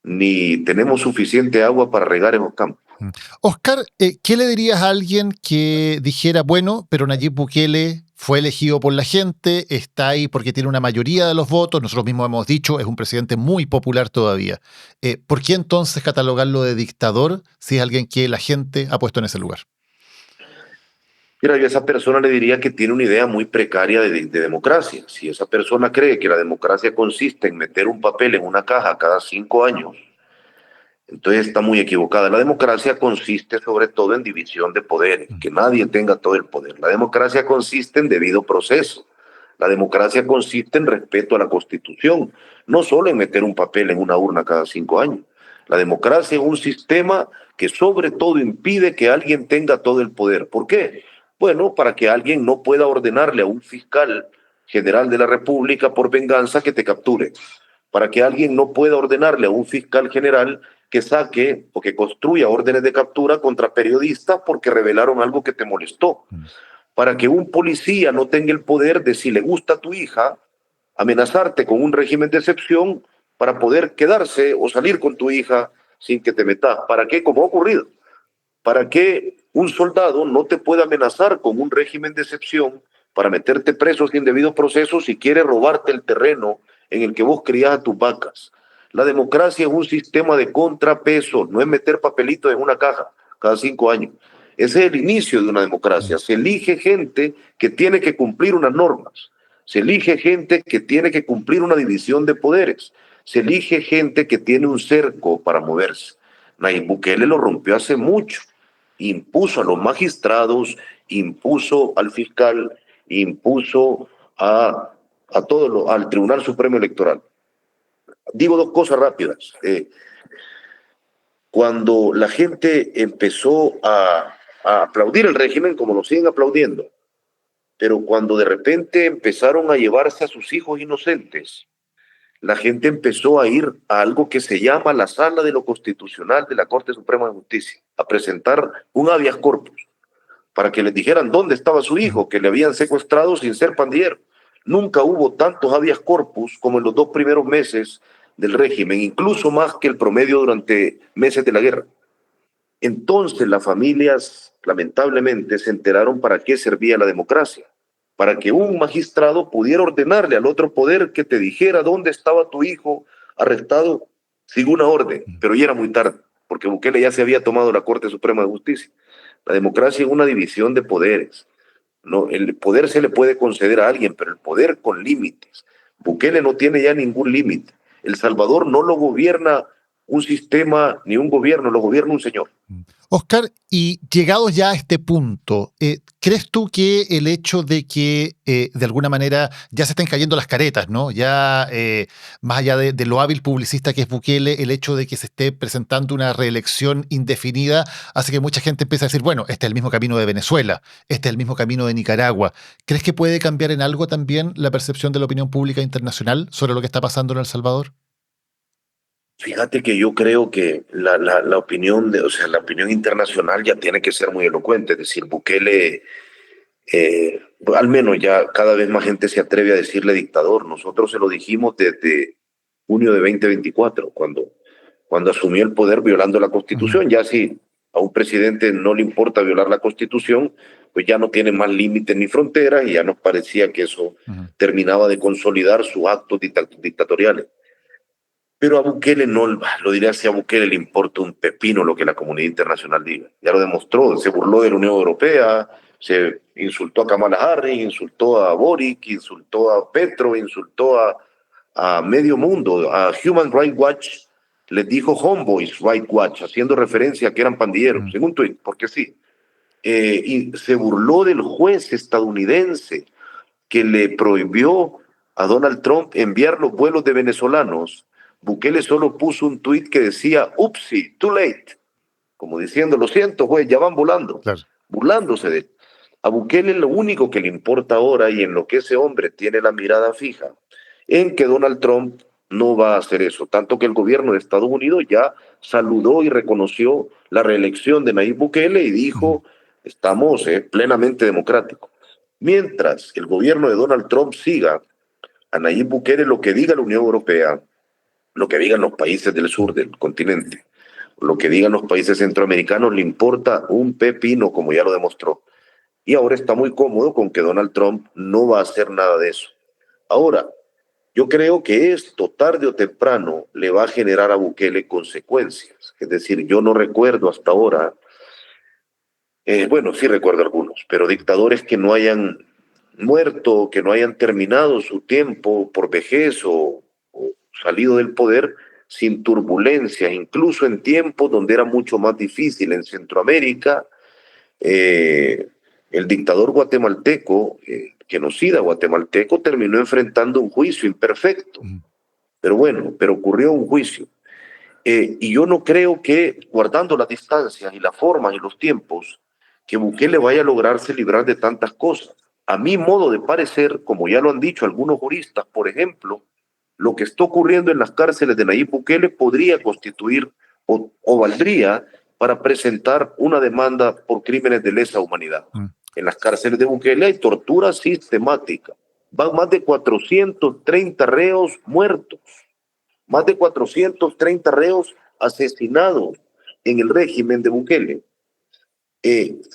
ni tenemos suficiente agua para regar esos campos. Oscar, ¿qué le dirías a alguien que dijera, bueno, pero Nayib Bukele fue elegido por la gente, está ahí porque tiene una mayoría de los votos, nosotros mismos hemos dicho, es un presidente muy popular todavía? ¿Por qué entonces catalogarlo de dictador si es alguien que la gente ha puesto en ese lugar? Mira, yo a esa persona le diría que tiene una idea muy precaria de democracia. Si esa persona cree que la democracia consiste en meter un papel en una caja cada 5 años, entonces está muy equivocada. La democracia consiste sobre todo en división de poderes, que nadie tenga todo el poder. La democracia consiste en debido proceso. La democracia consiste en respeto a la Constitución, no solo en meter un papel en una urna cada 5 años. La democracia es un sistema que sobre todo impide que alguien tenga todo el poder. ¿Por qué? Bueno, para que alguien no pueda ordenarle a un fiscal general de la República por venganza que te capture. Para que alguien no pueda ordenarle a un fiscal general que saque o que construya órdenes de captura contra periodistas porque revelaron algo que te molestó. Para que un policía no tenga el poder de, si le gusta a tu hija, amenazarte con un régimen de excepción para poder quedarse o salir con tu hija sin que te metas. ¿Para qué? Como ha ocurrido. Para que un soldado no te pueda amenazar con un régimen de excepción para meterte preso sin debido proceso si quiere robarte el terreno en el que vos criás a tus vacas. La democracia es un sistema de contrapeso, no es meter papelitos en una caja cada 5 años. Ese es el inicio de una democracia. Se elige gente que tiene que cumplir unas normas. Se elige gente que tiene que cumplir una división de poderes. Se elige gente que tiene un cerco para moverse. Nayib Bukele lo rompió hace mucho. Impuso a los magistrados, impuso al fiscal, impuso al Tribunal Supremo Electoral. Digo 2 cosas rápidas. Cuando la gente empezó a aplaudir el régimen, como lo siguen aplaudiendo, pero cuando de repente empezaron a llevarse a sus hijos inocentes, la gente empezó a ir a algo que se llama la Sala de lo Constitucional de la Corte Suprema de Justicia, a presentar un habeas corpus. para que les dijeran dónde estaba su hijo, que le habían secuestrado sin ser pandillero. Nunca hubo tantos habeas corpus como en los 2 primeros meses del régimen, incluso más que el promedio durante meses de la guerra. Entonces las familias, lamentablemente, se enteraron para qué servía la democracia, para que un magistrado pudiera ordenarle al otro poder que te dijera dónde estaba tu hijo arrestado sin una orden, pero ya era muy tarde, porque Bukele ya se había tomado la Corte Suprema de Justicia. La democracia es una división de poderes. No, el poder se le puede conceder a alguien, pero el poder con límites. Bukele no tiene ya ningún límite. El Salvador no lo gobierna un sistema ni un gobierno, lo gobierna un señor. Oscar, y llegados ya a este punto, ¿crees tú que el hecho de que de alguna manera ya se estén cayendo las caretas, ¿no? Ya más allá de lo hábil publicista que es Bukele, el hecho de que se esté presentando una reelección indefinida hace que mucha gente empiece a decir, bueno, este es el mismo camino de Venezuela, este es el mismo camino de Nicaragua? ¿Crees que puede cambiar en algo también la percepción de la opinión pública internacional sobre lo que está pasando en El Salvador? Fíjate que yo creo que la opinión la opinión internacional ya tiene que ser muy elocuente. Es decir, Bukele, al menos ya cada vez más gente se atreve a decirle dictador. Nosotros se lo dijimos desde junio de 2024, cuando asumió el poder violando la Constitución. Ya si a un presidente no le importa violar la Constitución, pues ya no tiene más límites ni fronteras, y ya nos parecía que eso terminaba de consolidar sus actos dictatoriales. Pero a Bukele no, lo diré así, a Bukele le importa un pepino lo que la comunidad internacional diga. Ya lo demostró, se burló de la Unión Europea, se insultó a Kamala Harris, insultó a Boric, insultó a Petro, insultó a medio mundo, a Human Rights Watch, les dijo Homeboys Rights Watch, haciendo referencia a que eran pandilleros, en un tuit, porque sí. Y se burló del juez estadounidense que le prohibió a Donald Trump enviar los vuelos de venezolanos. Bukele solo puso un tuit que decía, upsi, too late, como diciendo, lo siento, juez, ya van volando, Claro. burlándose de él. A Bukele lo único que le importa ahora, y en lo que ese hombre tiene la mirada fija, en que Donald Trump no va a hacer eso, tanto que el gobierno de Estados Unidos ya saludó y reconoció la reelección de Nayib Bukele y dijo, estamos plenamente democráticos. Mientras el gobierno de Donald Trump siga a Nayib Bukele, lo que diga la Unión Europea, lo que digan los países del sur del continente, lo que digan los países centroamericanos, le importa un pepino, como ya lo demostró. Y ahora está muy cómodo con que Donald Trump no va a hacer nada de eso. Ahora, yo creo que esto, tarde o temprano, le va a generar a Bukele consecuencias. Es decir, yo no recuerdo hasta ahora, bueno, sí recuerdo algunos, pero dictadores que no hayan muerto, que no hayan terminado su tiempo por vejez o salido del poder sin turbulencias, incluso en tiempos donde era mucho más difícil. En Centroamérica, el dictador guatemalteco, genocida guatemalteco, terminó enfrentando un juicio imperfecto, pero bueno, pero ocurrió un juicio. Y yo no creo que, guardando las distancias y las formas y los tiempos, que Bukele vaya a lograrse librar de tantas cosas. A mi modo de parecer, como ya lo han dicho algunos juristas, por ejemplo, lo que está ocurriendo en las cárceles de Nayib Bukele podría constituir o valdría para presentar una demanda por crímenes de lesa humanidad. En las cárceles de Bukele hay tortura sistemática. Van más de 430 reos muertos, más de 430 reos asesinados en el régimen de Bukele.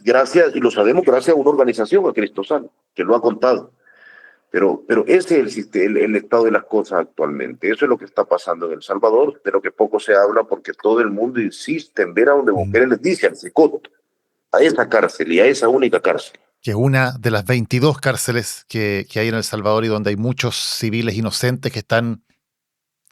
Gracias, y lo sabemos gracias a una organización, a Cristosal, que lo ha contado. Pero ese es el estado de las cosas actualmente. Eso es lo que está pasando en El Salvador, de lo que poco se habla porque todo el mundo insiste en ver a donde Bukele les dice, al Secot, a esa cárcel y a esa única cárcel. Que es una de las 22 cárceles que hay en El Salvador y donde hay muchos civiles inocentes que están,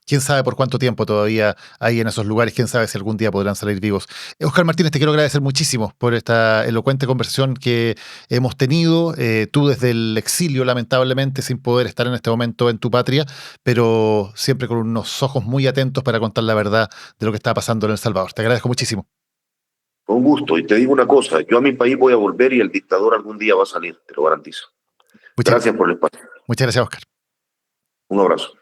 quién sabe por cuánto tiempo todavía ahí en esos lugares, quién sabe si algún día podrán salir vivos. Oscar Martínez, te quiero agradecer muchísimo por esta elocuente conversación que hemos tenido, tú desde el exilio, lamentablemente, sin poder estar en este momento en tu patria, pero siempre con unos ojos muy atentos para contar la verdad de lo que está pasando en El Salvador. Te agradezco muchísimo. Con gusto, y te digo una cosa, yo a mi país voy a volver y el dictador algún día va a salir, te lo garantizo. Gracias por el espacio. Muchas gracias, Oscar. Un abrazo.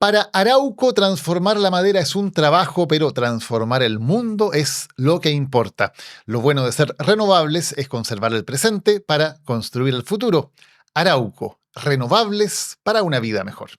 Para Arauco, transformar la madera es un trabajo, pero transformar el mundo es lo que importa. Lo bueno de ser renovables es conservar el presente para construir el futuro. Arauco, renovables para una vida mejor.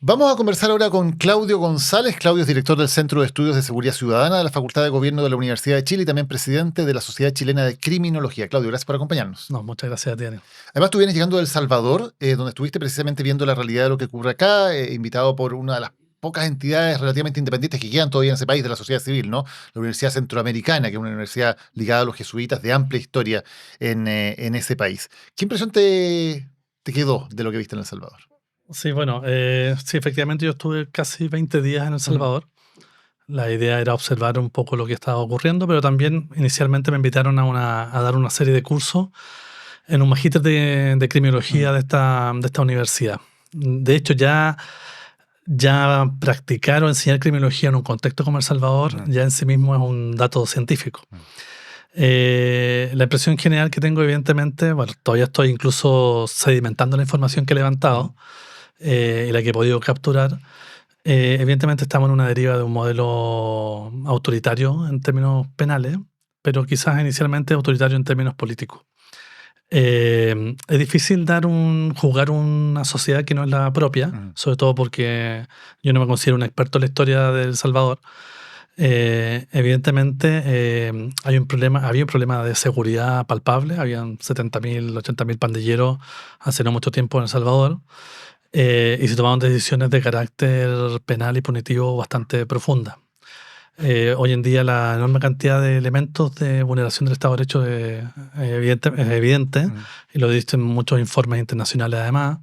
Vamos a conversar ahora con Claudio González. Claudio es director del Centro de Estudios de Seguridad Ciudadana de la Facultad de Gobierno de la Universidad de Chile y también presidente de la Sociedad Chilena de Criminología. Claudio, gracias por acompañarnos. No, muchas gracias a ti, Daniel. Además, tú vienes llegando de El Salvador, donde estuviste precisamente viendo la realidad de lo que ocurre acá, invitado por una de las pocas entidades relativamente independientes que quedan todavía en ese país de la sociedad civil, ¿no? La Universidad Centroamericana, que es una universidad ligada a los jesuitas de amplia historia en ese país. ¿Qué impresión te quedó de lo que viste en El Salvador? Sí, bueno, sí, efectivamente yo estuve casi 20 días en El Salvador. La idea era observar un poco lo que estaba ocurriendo, pero también inicialmente me invitaron a dar una serie de cursos en un magíster de criminología de esta universidad. De hecho, ya practicar o enseñar criminología en un contexto como El Salvador ya en sí mismo es un dato científico. La impresión general que tengo, evidentemente, bueno, todavía estoy incluso sedimentando la información que he levantado y la que he podido capturar. Evidentemente estamos en una deriva de un modelo autoritario en términos penales, pero quizás inicialmente autoritario en términos políticos. Es difícil juzgar una sociedad que no es la propia, sobre todo porque yo no me considero un experto en la historia de El Salvador. Evidentemente había un problema de seguridad palpable. Habían 70.000, 80.000 pandilleros hace no mucho tiempo en El Salvador. Y se tomaron decisiones de carácter penal y punitivo bastante profundas. Hoy en día la enorme cantidad de elementos de vulneración del Estado de Derecho es evidente y lo dicen muchos informes internacionales además.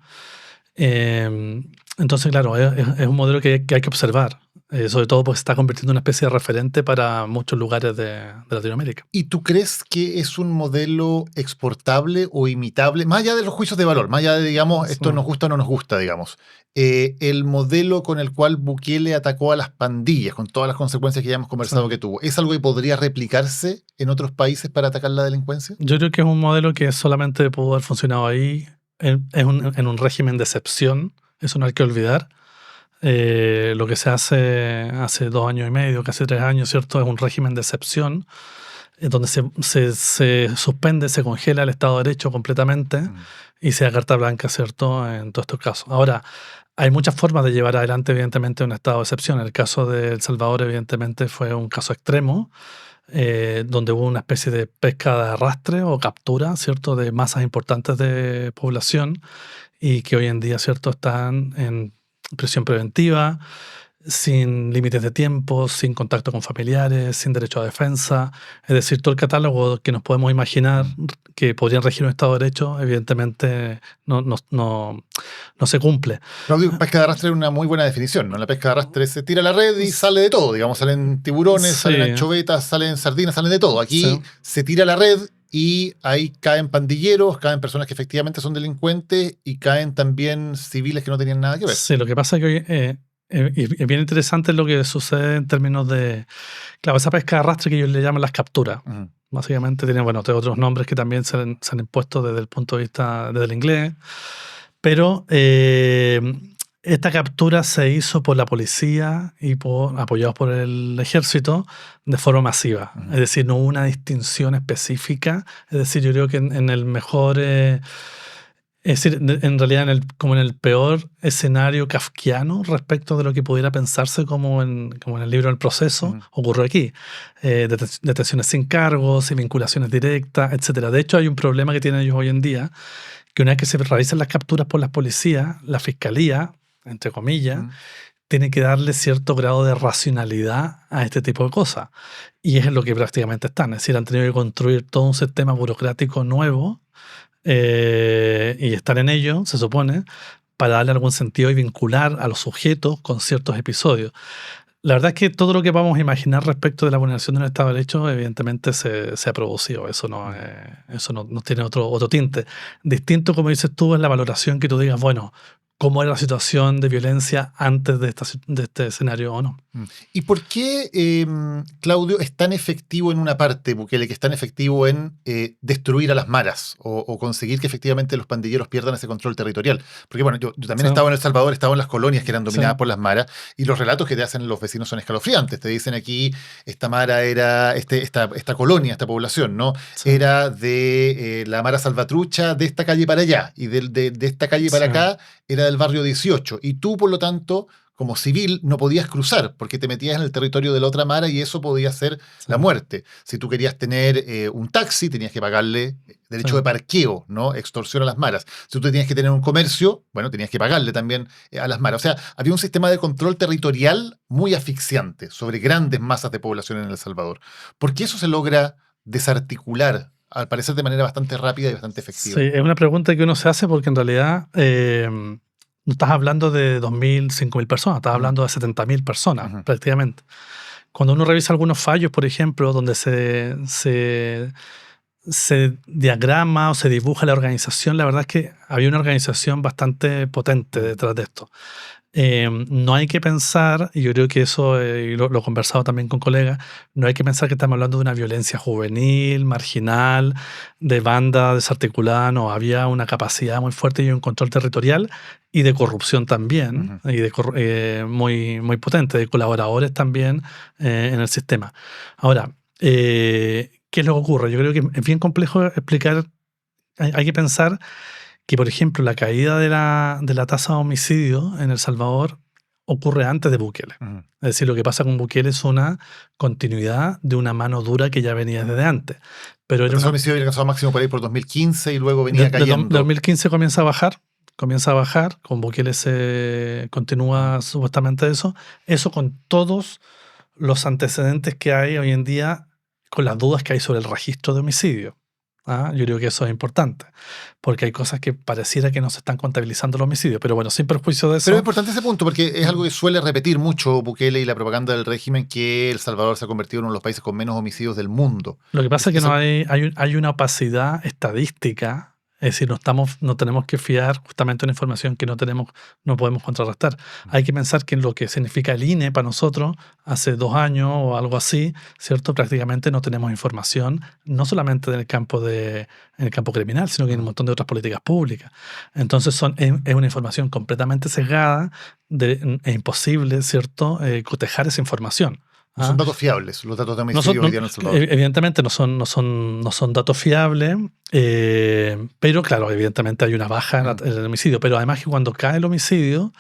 Entonces, claro, es un modelo que hay que observar, sobre todo porque se está convirtiendo en una especie de referente para muchos lugares de Latinoamérica. ¿Y tú crees que es un modelo exportable o imitable, más allá de los juicios de valor, más allá de, digamos, esto nos gusta o no nos gusta, digamos, el modelo con el cual Bukele atacó a las pandillas, con todas las consecuencias que ya hemos conversado que tuvo, ¿es algo que podría replicarse en otros países para atacar la delincuencia? Yo creo que es un modelo que solamente pudo haber funcionado ahí en un régimen de excepción. Eso no hay que olvidar. Lo que se hace 2 años y medio, casi 3 años, ¿cierto? Es un régimen de excepción donde se suspende, se congela el Estado de Derecho completamente y se da carta blanca, ¿cierto? En todos estos casos. Ahora, hay muchas formas de llevar adelante, evidentemente, un estado de excepción. El caso de El Salvador, evidentemente, fue un caso extremo, donde hubo una especie de pesca de arrastre o captura, ¿cierto?, de masas importantes de población y que hoy en día, ¿cierto?, están en prisión preventiva, sin límites de tiempo, sin contacto con familiares, sin derecho a defensa. Es decir, todo el catálogo que nos podemos imaginar que podrían regir un Estado de Derecho, evidentemente no se cumple. Claudio, pesca de arrastre es una muy buena definición, ¿no? La pesca de arrastre se tira a la red y sale de todo, digamos, salen tiburones, salen anchovetas, salen sardinas, salen de todo. Aquí se tira a la red y ahí caen pandilleros, caen personas que efectivamente son delincuentes y caen también civiles que no tenían nada que ver. Sí, lo que pasa es que hoy es bien interesante lo que sucede en términos de, claro, esa pesca de arrastre que ellos le llaman las capturas. Básicamente tienen, bueno, otros nombres que también se han impuesto desde el punto de vista del inglés, pero esta captura se hizo por la policía y apoyados por el ejército de forma masiva. Es decir, no hubo una distinción específica. Es decir, yo creo que en el mejor... Es decir, en realidad como en el peor escenario kafkiano respecto de lo que pudiera pensarse como en el libro El Proceso, ocurrió aquí. Detenciones sin cargos, sin vinculaciones directas, etc. De hecho, hay un problema que tienen ellos hoy en día, que una vez que se realizan las capturas por las policías, la fiscalía, entre comillas, tiene que darle cierto grado de racionalidad a este tipo de cosas. Y es en lo que prácticamente están. Es decir, han tenido que construir todo un sistema burocrático nuevo y estar en ello, se supone, para darle algún sentido y vincular a los sujetos con ciertos episodios. La verdad es que todo lo que vamos a imaginar respecto de la vulneración del Estado de Derecho, evidentemente se ha producido. Eso no tiene otro tinte. Distinto, como dices tú, es la valoración que tú digas, bueno, cómo era la situación de violencia antes de este escenario o no. ¿Y por qué, Claudio, es tan efectivo en una parte, Bukele, que es tan efectivo en destruir a las maras o conseguir que efectivamente los pandilleros pierdan ese control territorial? Porque bueno, yo también estaba en El Salvador, estaba en las colonias que eran dominadas por las maras, y los relatos que te hacen los vecinos son escalofriantes. Te dicen aquí, esta mara era, esta colonia, esta población, ¿no? Era de la mara salvatrucha de esta calle para allá, y de esta calle para acá era del barrio 18, y tú, por lo tanto, como civil, no podías cruzar porque te metías en el territorio de la otra mara y eso podía ser la muerte. Si tú querías tener un taxi, tenías que pagarle derecho de parqueo, ¿no? Extorsión a las maras. Si tú tenías que tener un comercio, bueno, tenías que pagarle también a las maras. O sea, había un sistema de control territorial muy asfixiante sobre grandes masas de población en El Salvador. ¿Por qué eso se logra desarticular, al parecer de manera bastante rápida y bastante efectiva? Sí, es una pregunta que uno se hace porque en realidad no estás hablando de 2.000, 5.000 personas, estás hablando de 70.000 personas prácticamente. Cuando uno revisa algunos fallos, por ejemplo, donde se diagrama o se dibuja la organización, la verdad es que había una organización bastante potente detrás de esto. No hay que pensar, y yo creo que eso y lo he conversado también con colegas, no hay que pensar que estamos hablando de una violencia juvenil, marginal, de banda desarticulada. No, había una capacidad muy fuerte y un control territorial y de corrupción también, y muy, muy potente, de colaboradores también en el sistema. Ahora, ¿qué es lo que ocurre? Yo creo que es bien complejo explicar. Hay que pensar que, por ejemplo, la caída de la tasa de homicidio en El Salvador ocurre antes de Bukele. Es decir, lo que pasa con Bukele es una continuidad de una mano dura que ya venía desde antes. Pero el homicidio había alcanzado máximo por ahí por 2015 y luego venía cayendo. 2015 comienza a bajar, con Bukele se continúa supuestamente eso con todos los antecedentes que hay hoy en día, con las dudas que hay sobre el registro de homicidio. Yo creo que eso es importante, porque hay cosas que pareciera que no se están contabilizando los homicidios, pero bueno, sin perjuicio de eso. Pero es importante ese punto, porque es algo que suele repetir mucho Bukele y la propaganda del régimen, que El Salvador se ha convertido en uno de los países con menos homicidios del mundo. Lo que pasa es que no hay una opacidad estadística. Es decir, no tenemos que fiar justamente una información que no podemos contrarrestar. Hay que pensar que en lo que significa el INE para nosotros, hace 2 años o algo así, ¿cierto? Prácticamente no tenemos información, no solamente en el campo criminal, sino que en un montón de otras políticas públicas. Entonces es una información completamente sesgada, es imposible, ¿cierto?, cotejar esa información. No son datos fiables, los datos de homicidio hoy día en El Salvador. Evidentemente no son datos fiables, pero claro, evidentemente hay una baja en el homicidio. Pero además que cuando cae el homicidio,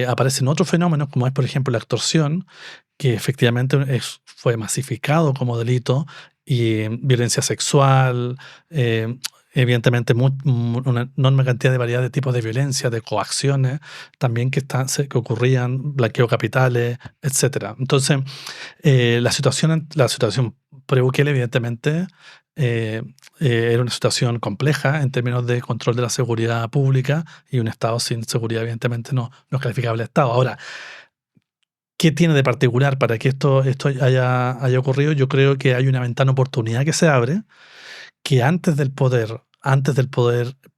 aparecen otros fenómenos, como es, por ejemplo, la extorsión, que efectivamente fue masificado como delito, y violencia sexual, evidentemente una enorme cantidad de variedad de tipos de violencia, de coacciones también que ocurrían, blanqueo de capitales, etc. Entonces, la situación pre-Bukele evidentemente era una situación compleja en términos de control de la seguridad pública, y un Estado sin seguridad evidentemente no es calificable Estado. Ahora, ¿qué tiene de particular para que esto haya ocurrido? Yo creo que hay una ventana de oportunidad que se abre, que antes del poder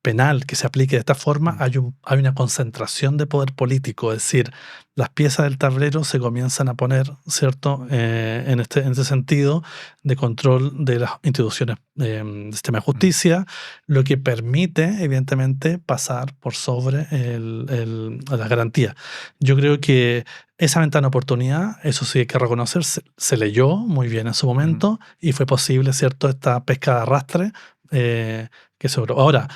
penal que se aplique de esta forma, hay una concentración de poder político. Es decir, las piezas del tablero se comienzan a poner, ¿cierto?, en este sentido de control de las instituciones del sistema de justicia, lo que permite, evidentemente, pasar por sobre las garantías. Yo creo que esa ventana de oportunidad, eso sí hay que reconocer, se leyó muy bien en su momento, y fue posible, ¿cierto?, esta pesca de arrastre que sobró. Ahora,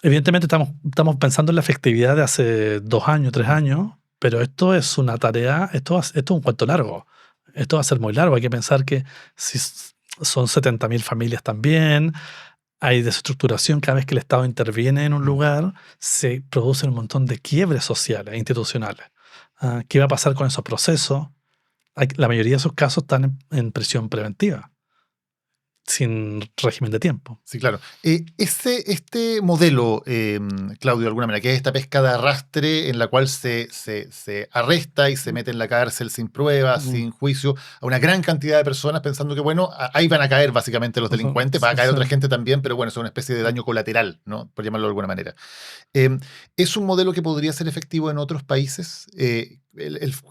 evidentemente estamos pensando en la efectividad de hace 2 años, 3 años, pero esto es una tarea, esto es un cuento largo. Esto va a ser muy largo. Hay que pensar que si son 70.000 familias también, hay desestructuración. Cada vez que el Estado interviene en un lugar, se producen un montón de quiebres sociales e institucionales. ¿Qué va a pasar con esos procesos? La mayoría de esos casos están en prisión preventiva. sin régimen de tiempo. Sí, claro. Este modelo, Claudio, de alguna manera, que es esta pesca de arrastre en la cual se arresta y se mete en la cárcel sin pruebas, sin juicio, a una gran cantidad de personas pensando que, bueno, ahí van a caer básicamente los delincuentes, va a caer otra gente también, pero bueno, es una especie de daño colateral, ¿no? Por llamarlo de alguna manera. ¿Es un modelo que podría ser efectivo en otros países?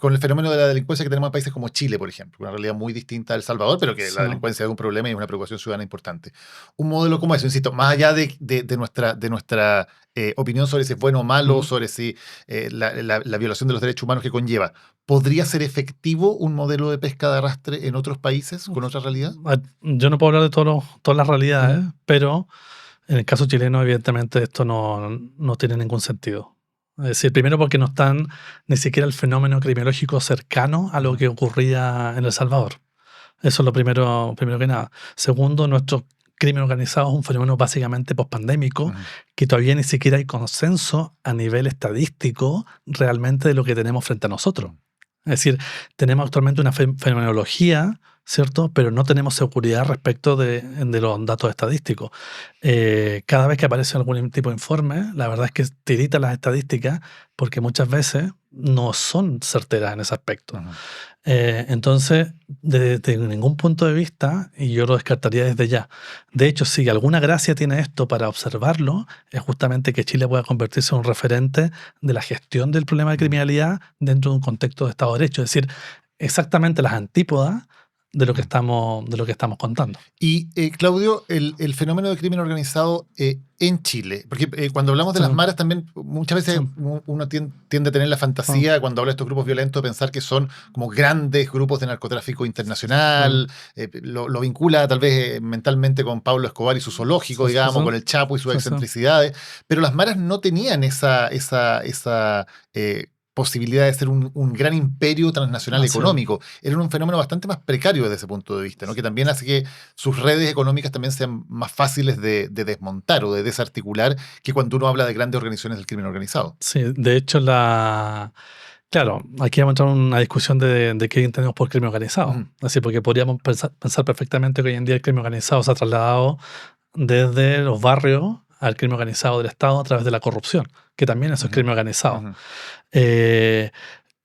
Con el fenómeno de la delincuencia que tenemos en países como Chile, por ejemplo, una realidad muy distinta a El Salvador, pero que la delincuencia es un problema y es una preocupación ciudadana importante. Un modelo como eso, insisto, más allá de nuestra opinión sobre si es bueno o malo, sobre si la violación de los derechos humanos que conlleva, ¿podría ser efectivo un modelo de pesca de arrastre en otros países con otra realidad? Yo no puedo hablar de todas las realidades, pero en el caso chileno, evidentemente, esto no tiene ningún sentido. Es decir, primero porque no están ni siquiera el fenómeno criminologico cercano a lo que ocurría en El Salvador. Eso es lo primero que nada. Segundo, nuestro crimen organizado es un fenómeno básicamente pospandémico, que todavía ni siquiera hay consenso a nivel estadístico realmente de lo que tenemos frente a nosotros. Es decir, tenemos actualmente una fenomenología, ¿cierto? Pero no tenemos seguridad respecto de los datos estadísticos. Cada vez que aparece algún tipo de informe, la verdad es que tirita las estadísticas porque muchas veces no son certeras en ese aspecto. Entonces, desde ningún punto de vista, y yo lo descartaría desde ya. De hecho, si alguna gracia tiene esto para observarlo, es justamente que Chile pueda convertirse en un referente de la gestión del problema de criminalidad dentro de un contexto de Estado de Derecho. Es decir, exactamente las antípodas de lo que estamos contando. Y, Claudio, el fenómeno de crimen organizado en Chile, porque cuando hablamos de las maras también muchas veces uno tiende a tener la fantasía cuando habla de estos grupos violentos de pensar que son como grandes grupos de narcotráfico internacional, lo vincula tal vez mentalmente con Pablo Escobar y su zoológico, digamos, con el Chapo y sus excentricidades, pero las maras no tenían esa posibilidad de ser un gran imperio transnacional económico. Era un fenómeno bastante más precario desde ese punto de vista, ¿no? Que también hace que sus redes económicas también sean más fáciles de desmontar o de desarticular que cuando uno habla de grandes organizaciones del crimen organizado. Sí, de hecho, claro, aquí vamos a entrar en una discusión de qué entendemos por crimen organizado. Así, porque podríamos pensar perfectamente que hoy en día el crimen organizado se ha trasladado desde los barrios al crimen organizado del Estado a través de la corrupción, que también eso es crimen organizado.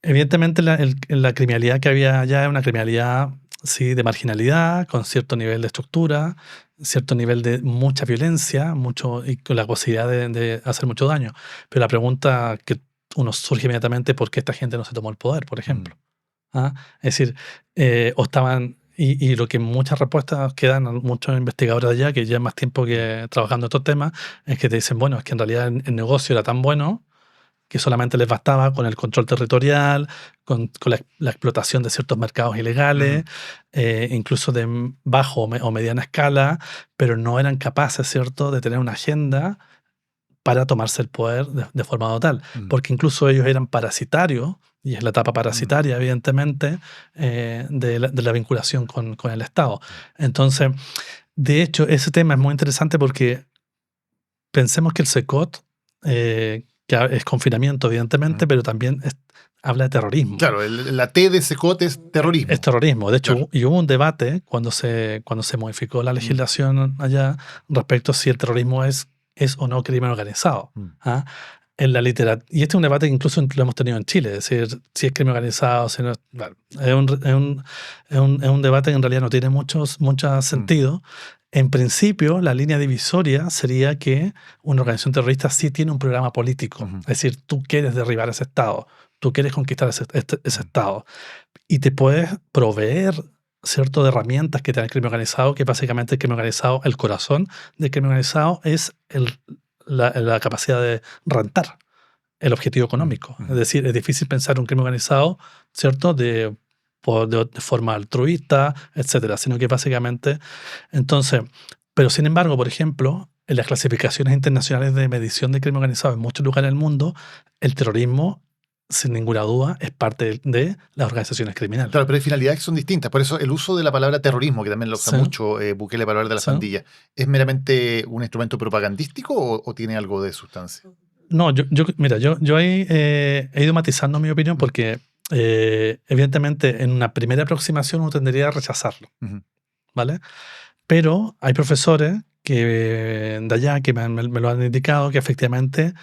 Evidentemente la criminalidad que había allá es una criminalidad de marginalidad, con cierto nivel de estructura, cierto nivel de mucha violencia, y con la posibilidad de hacer mucho daño. Pero la pregunta que uno surge inmediatamente es ¿por qué esta gente no se tomó el poder, por ejemplo? Es decir, o estaban... Y lo que muchas respuestas que dan muchos investigadores allá, que llevan más tiempo que trabajando estos temas, es que te dicen, bueno, es que en realidad el negocio era tan bueno que solamente les bastaba con el control territorial, con la explotación de ciertos mercados ilegales, incluso de bajo o mediana escala, pero no eran capaces, ¿cierto?, de tener una agenda para tomarse el poder de forma total. Porque incluso ellos eran parasitarios, y es la etapa parasitaria, evidentemente, de la vinculación con el Estado. Entonces, de hecho, ese tema es muy interesante porque pensemos que el SECOT, que es confinamiento, evidentemente, pero también habla de terrorismo. Claro, la T de SECOT es terrorismo. Es terrorismo. De hecho, y hubo un debate cuando se modificó la legislación allá respecto a si el terrorismo es o no crimen organizado. En la literatura. Y este es un debate que incluso lo hemos tenido en Chile, es decir, si es crimen organizado, si no, bueno, es un debate que en realidad no tiene mucho sentido. En principio, la línea divisoria sería que una organización terrorista sí tiene un programa político. Es decir, tú quieres derribar ese Estado, tú quieres conquistar ese Estado. Y te puedes proveer, ¿cierto?, de herramientas que te da el crimen organizado, que básicamente el crimen organizado, el corazón del crimen organizado es la capacidad de rentar el objetivo económico. Es decir, es difícil pensar un crimen organizado, ¿cierto?, de forma altruista, etcétera, sino que básicamente, entonces, pero sin embargo, por ejemplo, en las clasificaciones internacionales de medición de crimen organizado en muchos lugares del mundo, el terrorismo, sin ninguna duda, es parte de las organizaciones criminales. Claro, pero hay finalidades que son distintas. Por eso el uso de la palabra terrorismo, que también lo usa mucho Bukele para hablar de las pandillas, ¿es meramente un instrumento propagandístico o tiene algo de sustancia? No, mira, yo ahí he ido matizando mi opinión porque evidentemente en una primera aproximación uno tendría a rechazarlo, ¿vale? Pero hay profesores de allá que me lo han indicado que efectivamente,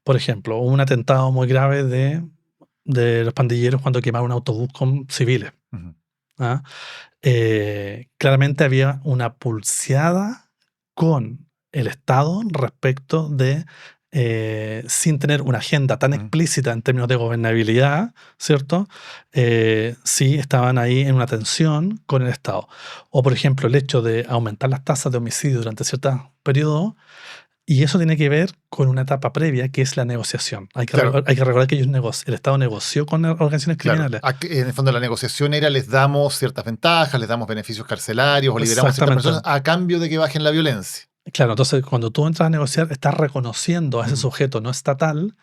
por ejemplo, hubo un atentado muy grave de los pandilleros cuando quemaron un autobús con civiles. Ujú. ¿Ah? Claramente había una pulseada con el Estado respecto de, sin tener una agenda tan explícita en términos de gobernabilidad, ¿cierto? Sí estaban ahí en una tensión con el Estado. O, por ejemplo, el hecho de aumentar las tasas de homicidio durante ciertos periodos. Y eso tiene que ver con una etapa previa, que es la negociación. Hay que recordar que el Estado negoció con organizaciones criminales. En el fondo la negociación era les damos ciertas ventajas, les damos beneficios carcelarios o liberamos a ciertas personas a cambio de que bajen la violencia. Claro, entonces cuando tú entras a negociar, estás reconociendo a ese sujeto no estatal,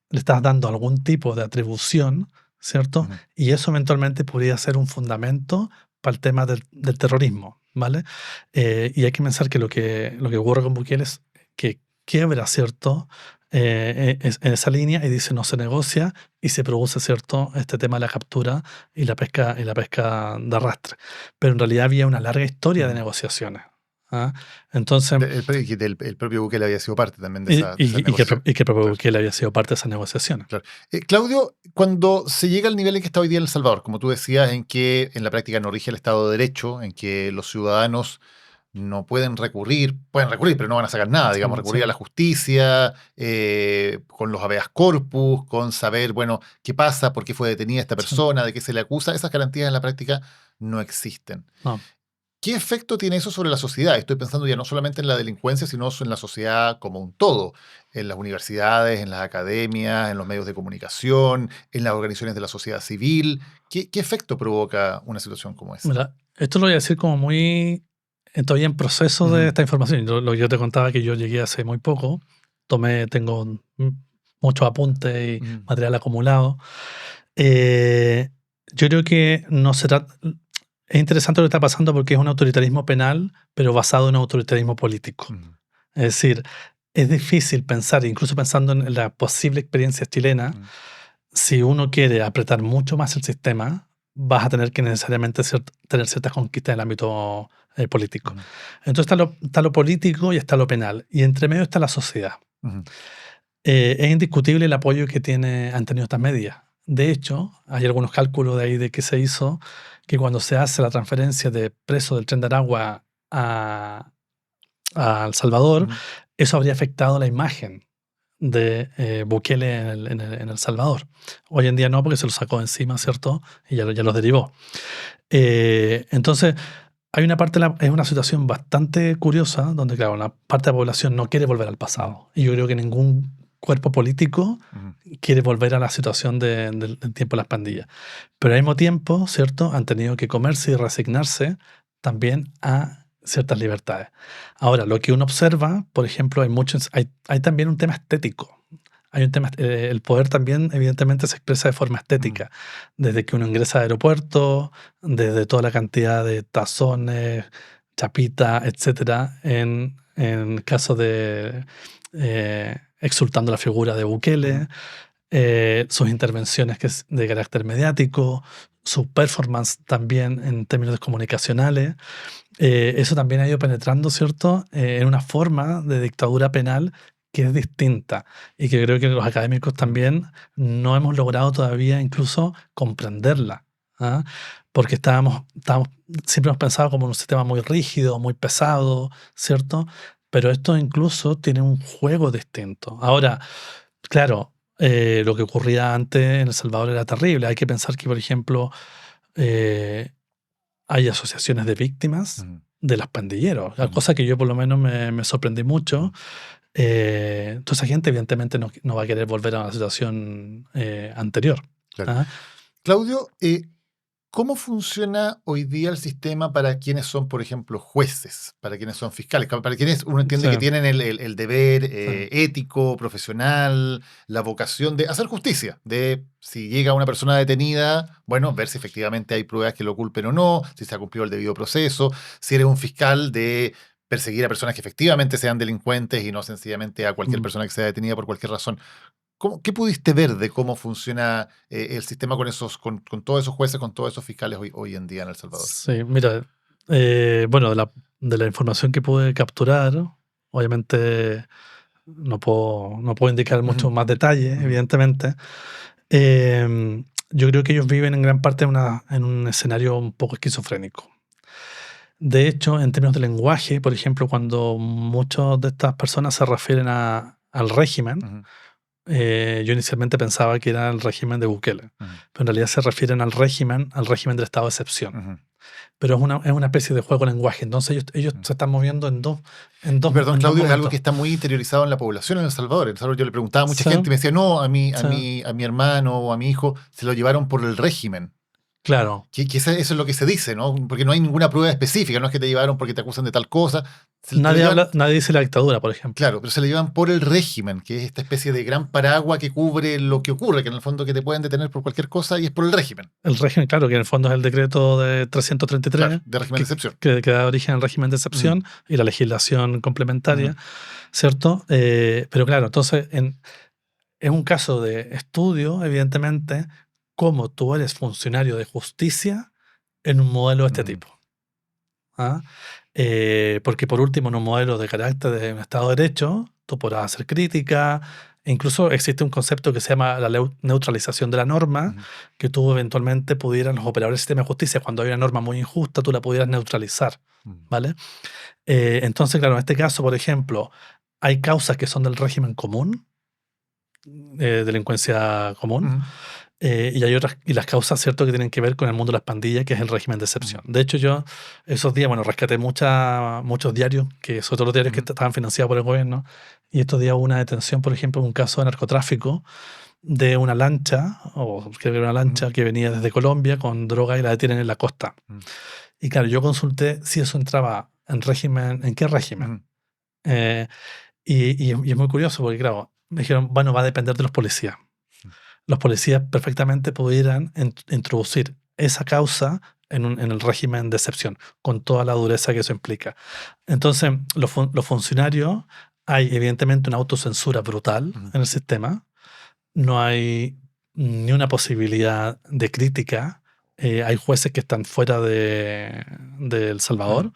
le estás dando algún tipo de atribución, ¿cierto? Y eso eventualmente podría ser un fundamento para el tema del terrorismo, ¿vale? Y hay que pensar que lo que ocurre con Bukele es que quiebra, ¿cierto? En esa línea y dice no se negocia y se produce, ¿cierto? Este tema de la captura y la pesca de arrastre. Pero en realidad había una larga historia de negociaciones. ¿Ah? Entonces, el propio Bukele había sido parte también de esa negociación. Y que el propio Bukele había sido parte de esas negociaciones. Claro. Claudio, cuando se llega al nivel en que está hoy día El Salvador, como tú decías, en que en la práctica no rige el Estado de Derecho, en que los ciudadanos no pueden recurrir, pero no van a sacar nada, digamos, recurrir a la justicia, con los habeas corpus, con saber, bueno, qué pasa, por qué fue detenida esta persona, de qué se le acusa, esas garantías en la práctica no existen. No. ¿Qué efecto tiene eso sobre la sociedad? Estoy pensando ya no solamente en la delincuencia, sino en la sociedad como un todo, en las universidades, en las academias, en los medios de comunicación, en las organizaciones de la sociedad civil. ¿Qué efecto provoca una situación como esa? Mira, esto lo voy a decir como muy todavía en proceso de esta información. Lo que yo te contaba que yo llegué hace muy poco, tengo muchos apuntes y material acumulado. Yo creo que no se trata... Es interesante lo que está pasando porque es un autoritarismo penal, pero basado en un autoritarismo político. Es decir, es difícil pensar, incluso pensando en la posible experiencia chilena, si uno quiere apretar mucho más el sistema, vas a tener que necesariamente tener ciertas conquistas en el ámbito político. Entonces está lo político y está lo penal. Y entre medio está la sociedad. Es indiscutible el apoyo que han tenido estas medidas. De hecho, hay algunos cálculos de ahí de que se hizo que cuando se hace la transferencia de presos del Tren de Aragua a El Salvador, eso habría afectado la imagen de Bukele en El Salvador. Hoy en día no, porque se lo sacó encima, ¿cierto? Y ya los derivó. Entonces, hay una parte, es una situación bastante curiosa, donde, claro, una parte de la población no quiere volver al pasado. Y yo creo que ningún cuerpo político quiere volver a la situación del tiempo de las pandillas. Pero al mismo tiempo, ¿cierto?, han tenido que comerse y resignarse también a ciertas libertades. Ahora, lo que uno observa, por ejemplo, hay también un tema estético. Hay un tema, el poder también evidentemente se expresa de forma estética, desde que uno ingresa al aeropuerto, desde toda la cantidad de tazones, chapitas, etcétera, en caso de exaltando la figura de Bukele, sus intervenciones que es de carácter mediático, su performance también en términos comunicacionales. Eso también ha ido penetrando, ¿cierto?, en una forma de dictadura penal que es distinta y que creo que los académicos también no hemos logrado todavía incluso comprenderla, ¿ah? Porque siempre hemos pensado como un sistema muy rígido, muy pesado, ¿cierto? Pero esto incluso tiene un juego distinto. Ahora, claro, lo que ocurría antes en El Salvador era terrible. Hay que pensar que, por ejemplo, hay asociaciones de víctimas de los pandilleros, cosa que yo por lo menos me sorprendí mucho. Toda esa gente evidentemente no va a querer volver a una situación anterior. Claro. ¿Ah? Claudio, ¿cómo funciona hoy día el sistema para quienes son, por ejemplo, jueces, para quienes son fiscales, para quienes uno entiende que tienen el deber ético, profesional, la vocación de hacer justicia, de si llega una persona detenida, bueno, ver si efectivamente hay pruebas que lo culpen o no, si se ha cumplido el debido proceso, si eres un fiscal de perseguir a personas que efectivamente sean delincuentes y no sencillamente a cualquier persona que sea detenida por cualquier razón? ¿Qué pudiste ver de cómo funciona el sistema con todos esos jueces, con todos esos fiscales hoy en día en El Salvador? Sí, mira, bueno, de la información que pude capturar, obviamente no puedo indicar mucho más detalles, evidentemente. Yo creo que ellos viven en gran parte en un escenario un poco esquizofrénico. De hecho, en términos de lenguaje, por ejemplo, cuando muchas de estas personas se refieren al régimen, yo inicialmente pensaba que era el régimen de Bukele, pero en realidad se refieren al régimen del estado de excepción. Pero es una especie de juego de lenguaje. Entonces ellos se están moviendo en dos. Perdón, Claudio, es algo momentos. que está muy interiorizado en la población en El Salvador. En El Salvador yo le preguntaba a mucha Sí. gente y me decía, no, a mi Sí. hermano o a mi hijo se lo llevaron por el régimen. Claro. Que eso es lo que se dice, ¿no? Porque no hay ninguna prueba específica, no es que te llevaron porque te acusan de tal cosa. Nadie dice la dictadura, por ejemplo. Claro, pero se le llevan por el régimen, que es esta especie de gran paraguas que cubre lo que ocurre, que en el fondo que te pueden detener por cualquier cosa y es por el régimen. El régimen, claro, que en el fondo es el decreto de 333, Claro, de régimen de excepción. que da origen al régimen de excepción y la legislación complementaria, ¿cierto? Pero claro, entonces es un caso de estudio, evidentemente, cómo tú eres funcionario de justicia en un modelo de este tipo. ¿Ah? Porque por último, en un modelo de carácter de un Estado de Derecho, tú podrás hacer crítica, e incluso existe un concepto que se llama la neutralización de la norma, que tú eventualmente pudieras, los operadores del sistema de justicia, cuando hay una norma muy injusta, tú la pudieras neutralizar, ¿vale? Entonces, claro, en este caso, por ejemplo, hay causas que son del régimen común, delincuencia común, y hay otras, y las causas, ¿cierto?, que tienen que ver con el mundo de las pandillas, que es el régimen de excepción. De hecho, yo esos días, rescaté muchos diarios, que son todos los diarios que estaban financiados por el gobierno, y estos días hubo una detención, por ejemplo, en un caso de narcotráfico de una lancha, o creo que era una lancha que venía desde Colombia con droga y la detienen en la costa. Y claro, yo consulté si eso entraba en qué régimen. Y es muy curioso porque, claro, me dijeron, bueno, va a depender de los policías. Los policías perfectamente pudieran introducir esa causa en el régimen de excepción, con toda la dureza que eso implica. Entonces, los funcionarios, hay evidentemente una autocensura brutal en el sistema, no hay ni una posibilidad de crítica, hay jueces que están fuera de El Salvador,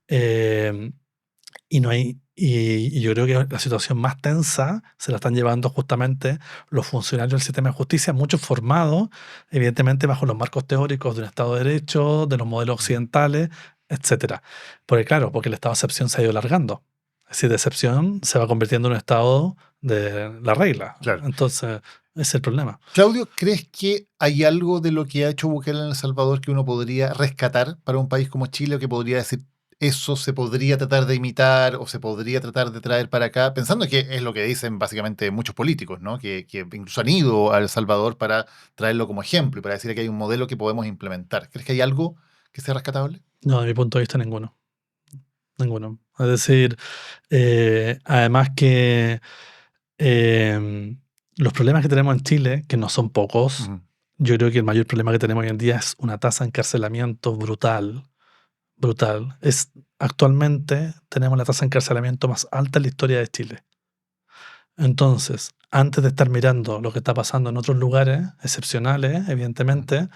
y no hay. Y yo creo que la situación más tensa se la están llevando justamente los funcionarios del sistema de justicia, muchos formados, evidentemente, bajo los marcos teóricos de un Estado de Derecho, de los modelos occidentales, etc. Porque el Estado de excepción se ha ido alargando. Es decir, de excepción se va convirtiendo en un Estado de la regla. Claro. Entonces, ese es el problema. Claudio, ¿crees que hay algo de lo que ha hecho Bukele en El Salvador que uno podría rescatar para un país como Chile, o que podría decir, eso se podría tratar de imitar o se podría tratar de traer para acá, pensando que es lo que dicen básicamente muchos políticos, ¿no? Que incluso han ido a El Salvador para traerlo como ejemplo y para decir que hay un modelo que podemos implementar? ¿Crees que hay algo que sea rescatable? No, de mi punto de vista, ninguno. Ninguno. Es decir, además que los problemas que tenemos en Chile, que no son pocos, yo creo que el mayor problema que tenemos hoy en día es una tasa de encarcelamiento brutal. Actualmente tenemos la tasa de encarcelamiento más alta en la historia de Chile. Entonces, antes de estar mirando lo que está pasando en otros lugares excepcionales, evidentemente,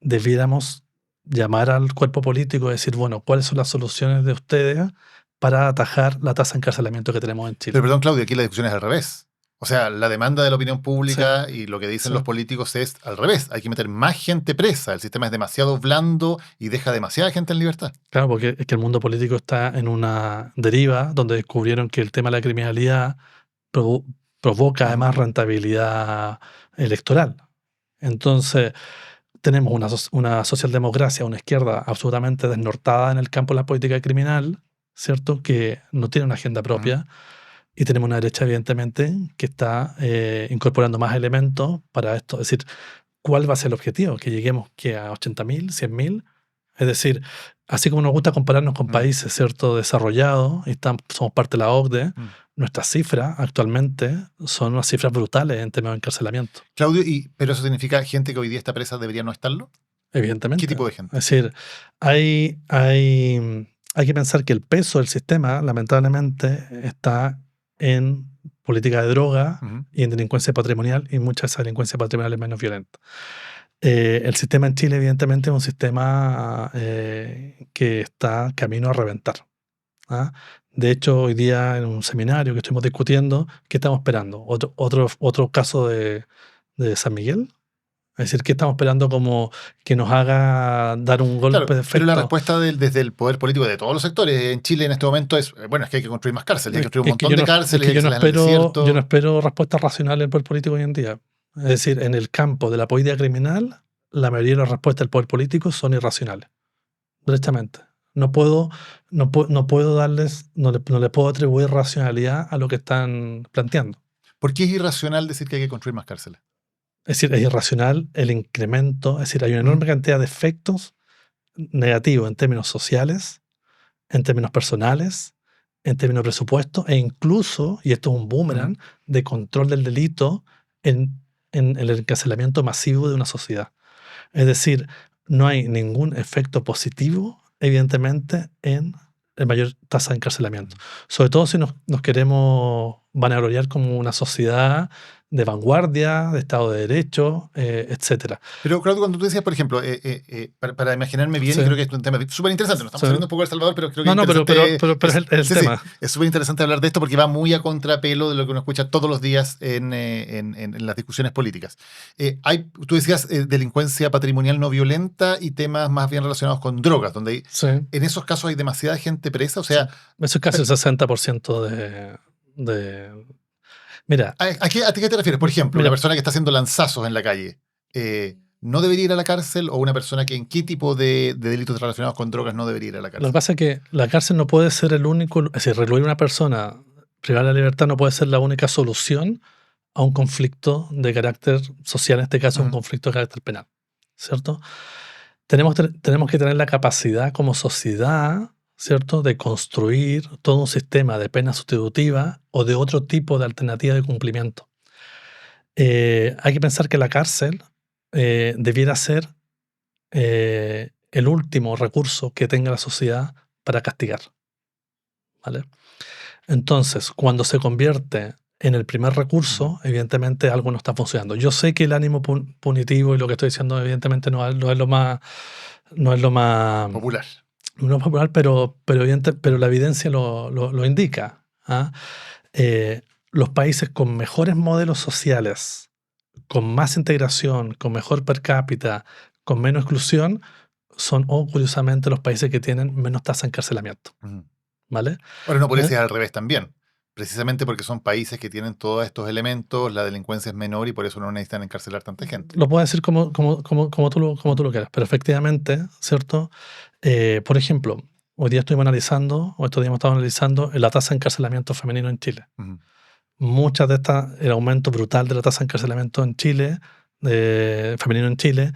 debiéramos llamar al cuerpo político y decir, bueno, ¿cuáles son las soluciones de ustedes para atajar la tasa de encarcelamiento que tenemos en Chile? Pero perdón, Claudio, aquí la discusión es al revés. O sea, la demanda de la opinión pública y lo que dicen los políticos es al revés. Hay que meter más gente presa. El sistema es demasiado blando y deja demasiada gente en libertad. Claro, porque es que el mundo político está en una deriva donde descubrieron que el tema de la criminalidad provoca además rentabilidad electoral. Entonces, tenemos una socialdemocracia, una izquierda absolutamente desnortada en el campo de la política criminal, ¿cierto? Que no tiene una agenda propia. Y tenemos una derecha, evidentemente, que está incorporando más elementos para esto. Es decir, ¿cuál va a ser el objetivo? ¿Que lleguemos a 80.000, 100.000? Es decir, así como nos gusta compararnos con países, ¿cierto?, desarrollados, y somos parte de la OCDE, nuestras cifras actualmente son unas cifras brutales en términos de encarcelamiento. Claudio, ¿pero eso significa gente que hoy día está presa debería no estarlo? Evidentemente. ¿Qué tipo de gente? Es decir, hay que pensar que el peso del sistema, lamentablemente, está en política de droga y en delincuencia patrimonial, y mucha de esa delincuencia patrimonial es menos violenta. El sistema en Chile, evidentemente, es un sistema que está camino a reventar. ¿ah? De hecho, hoy día en un seminario que estuvimos discutiendo, ¿qué estamos esperando? ¿Otro caso de San Miguel? Es decir, ¿qué estamos esperando como que nos haga dar un golpe Claro, de pero la efecto? respuesta desde el poder político de todos los sectores en Chile en este momento es, bueno, es que hay que construir más cárceles, hay que construir un montón de cárceles, hay que hacerlas en el desierto. Yo no espero respuestas racionales del poder político hoy en día. Es decir, en el campo de la política criminal, la mayoría de las respuestas del poder político son irracionales. Derechamente. No puedo darles, no le puedo atribuir racionalidad a lo que están planteando. ¿Por qué es irracional decir que hay que construir más cárceles? Es decir, es irracional el incremento, es decir, hay una enorme cantidad de efectos negativos en términos sociales, en términos personales, en términos de presupuesto e incluso, y esto es un boomerang, de control del delito en el encarcelamiento masivo de una sociedad. Es decir, no hay ningún efecto positivo, evidentemente, en la mayor tasa de encarcelamiento. Sobre todo si nos queremos vanagloriar como una sociedad de vanguardia, de Estado de Derecho, etc. Pero Claudio, cuando tú decías, por ejemplo, para imaginarme bien, Sí. y creo que es un tema súper interesante, nos estamos Sí. saliendo un poco de El Salvador, pero creo que No, es interesante. pero es el Sí, tema. es súper interesante hablar de esto porque va muy a contrapelo de lo que uno escucha todos los días en las discusiones políticas. Tú decías delincuencia patrimonial no violenta y temas más bien relacionados con drogas, donde Sí. en esos casos hay demasiada gente presa, o sea, Eso es casi el 60% Mira, ¿a qué te refieres? Por ejemplo, Mira. una persona que está haciendo lanzazos en la calle, ¿no debería ir a la cárcel? ¿O una persona que en qué tipo de delitos relacionados con drogas no debería ir a la lo que cárcel? pasa es que la cárcel no puede ser el único, es decir, recluir a una persona, privar la libertad no puede ser la única solución a un conflicto de carácter social, en este caso un conflicto de carácter penal, ¿cierto? Tenemos que tener la capacidad como sociedad, ¿cierto?, de construir todo un sistema de pena sustitutiva o de otro tipo de alternativa de cumplimiento. Hay que pensar que la cárcel debiera ser el último recurso que tenga la sociedad para castigar, ¿vale? Entonces, cuando se convierte en el primer recurso, evidentemente algo no está funcionando. Yo sé que el ánimo punitivo y lo que estoy diciendo evidentemente no es lo más Popular. no es popular, pero la evidencia lo indica, ¿ah? Los países con mejores modelos sociales, con más integración, con mejor per cápita, con menos exclusión, son, curiosamente, los países que tienen menos tasa de encarcelamiento, ¿vale? Ahora, no podría ser al revés también. Precisamente porque son países que tienen todos estos elementos, la delincuencia es menor y por eso no necesitan encarcelar tanta gente. Lo puedes decir como tú lo quieras, pero efectivamente, ¿cierto? Por ejemplo, hoy día estuvimos analizando, o estos días hemos estado analizando la tasa de encarcelamiento femenino en Chile. Muchas de estas, el aumento brutal de la tasa de encarcelamiento en Chile, femenino en Chile,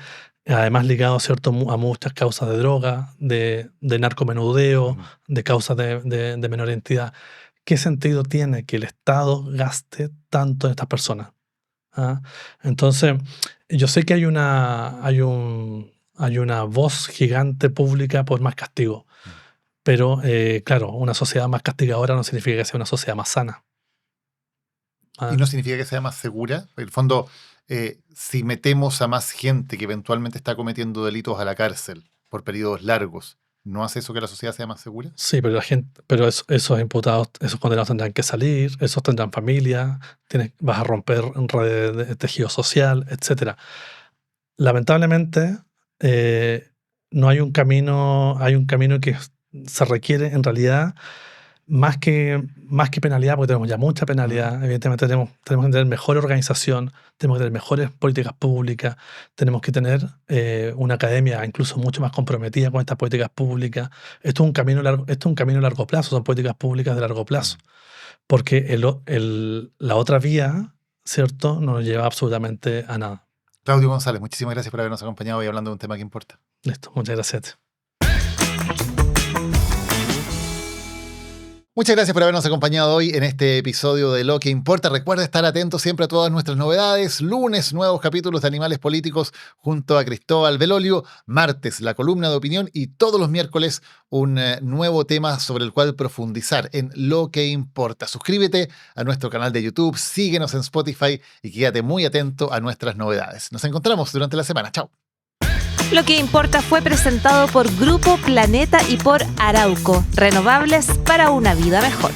además ligado, ¿cierto?, a muchas causas de droga, de narcomenudeo, de causas de menor identidad. ¿Qué sentido tiene que el Estado gaste tanto en estas personas? ¿Ah? Entonces, yo sé que hay una voz gigante pública por más castigo, pero claro, una sociedad más castigadora no significa que sea una sociedad más sana. Y no significa que sea más segura. En el fondo, si metemos a más gente que eventualmente está cometiendo delitos a la cárcel por periodos largos, ¿no hace eso que la sociedad sea más segura? Sí, pero esos imputados, esos condenados tendrán que salir, esos tendrán familia, vas a romper redes de tejido social, etc. Lamentablemente, no hay un camino que se requiere en realidad más que penalidad, porque tenemos ya mucha penalidad. Evidentemente tenemos que tener mejor organización, tenemos que tener mejores políticas públicas, tenemos que tener una academia incluso mucho más comprometida con estas políticas públicas. Esto es un camino a largo plazo, son políticas públicas de largo plazo, porque la otra vía, ¿cierto?, no nos lleva absolutamente a nada. Claudio González, muchísimas gracias por habernos acompañado y hablando de un tema que importa. Listo, muchas gracias. Muchas gracias por habernos acompañado hoy en este episodio de Lo que Importa. Recuerda estar atento siempre a todas nuestras novedades. Lunes, nuevos capítulos de Animales Políticos junto a Cristóbal Belolio. Martes, la columna de opinión. Y todos los miércoles, un nuevo tema sobre el cual profundizar en Lo que Importa. Suscríbete a nuestro canal de YouTube, síguenos en Spotify y quédate muy atento a nuestras novedades. Nos encontramos durante la semana. Chao. Lo que importa fue presentado por Grupo Planeta y por Arauco, renovables para una vida mejor.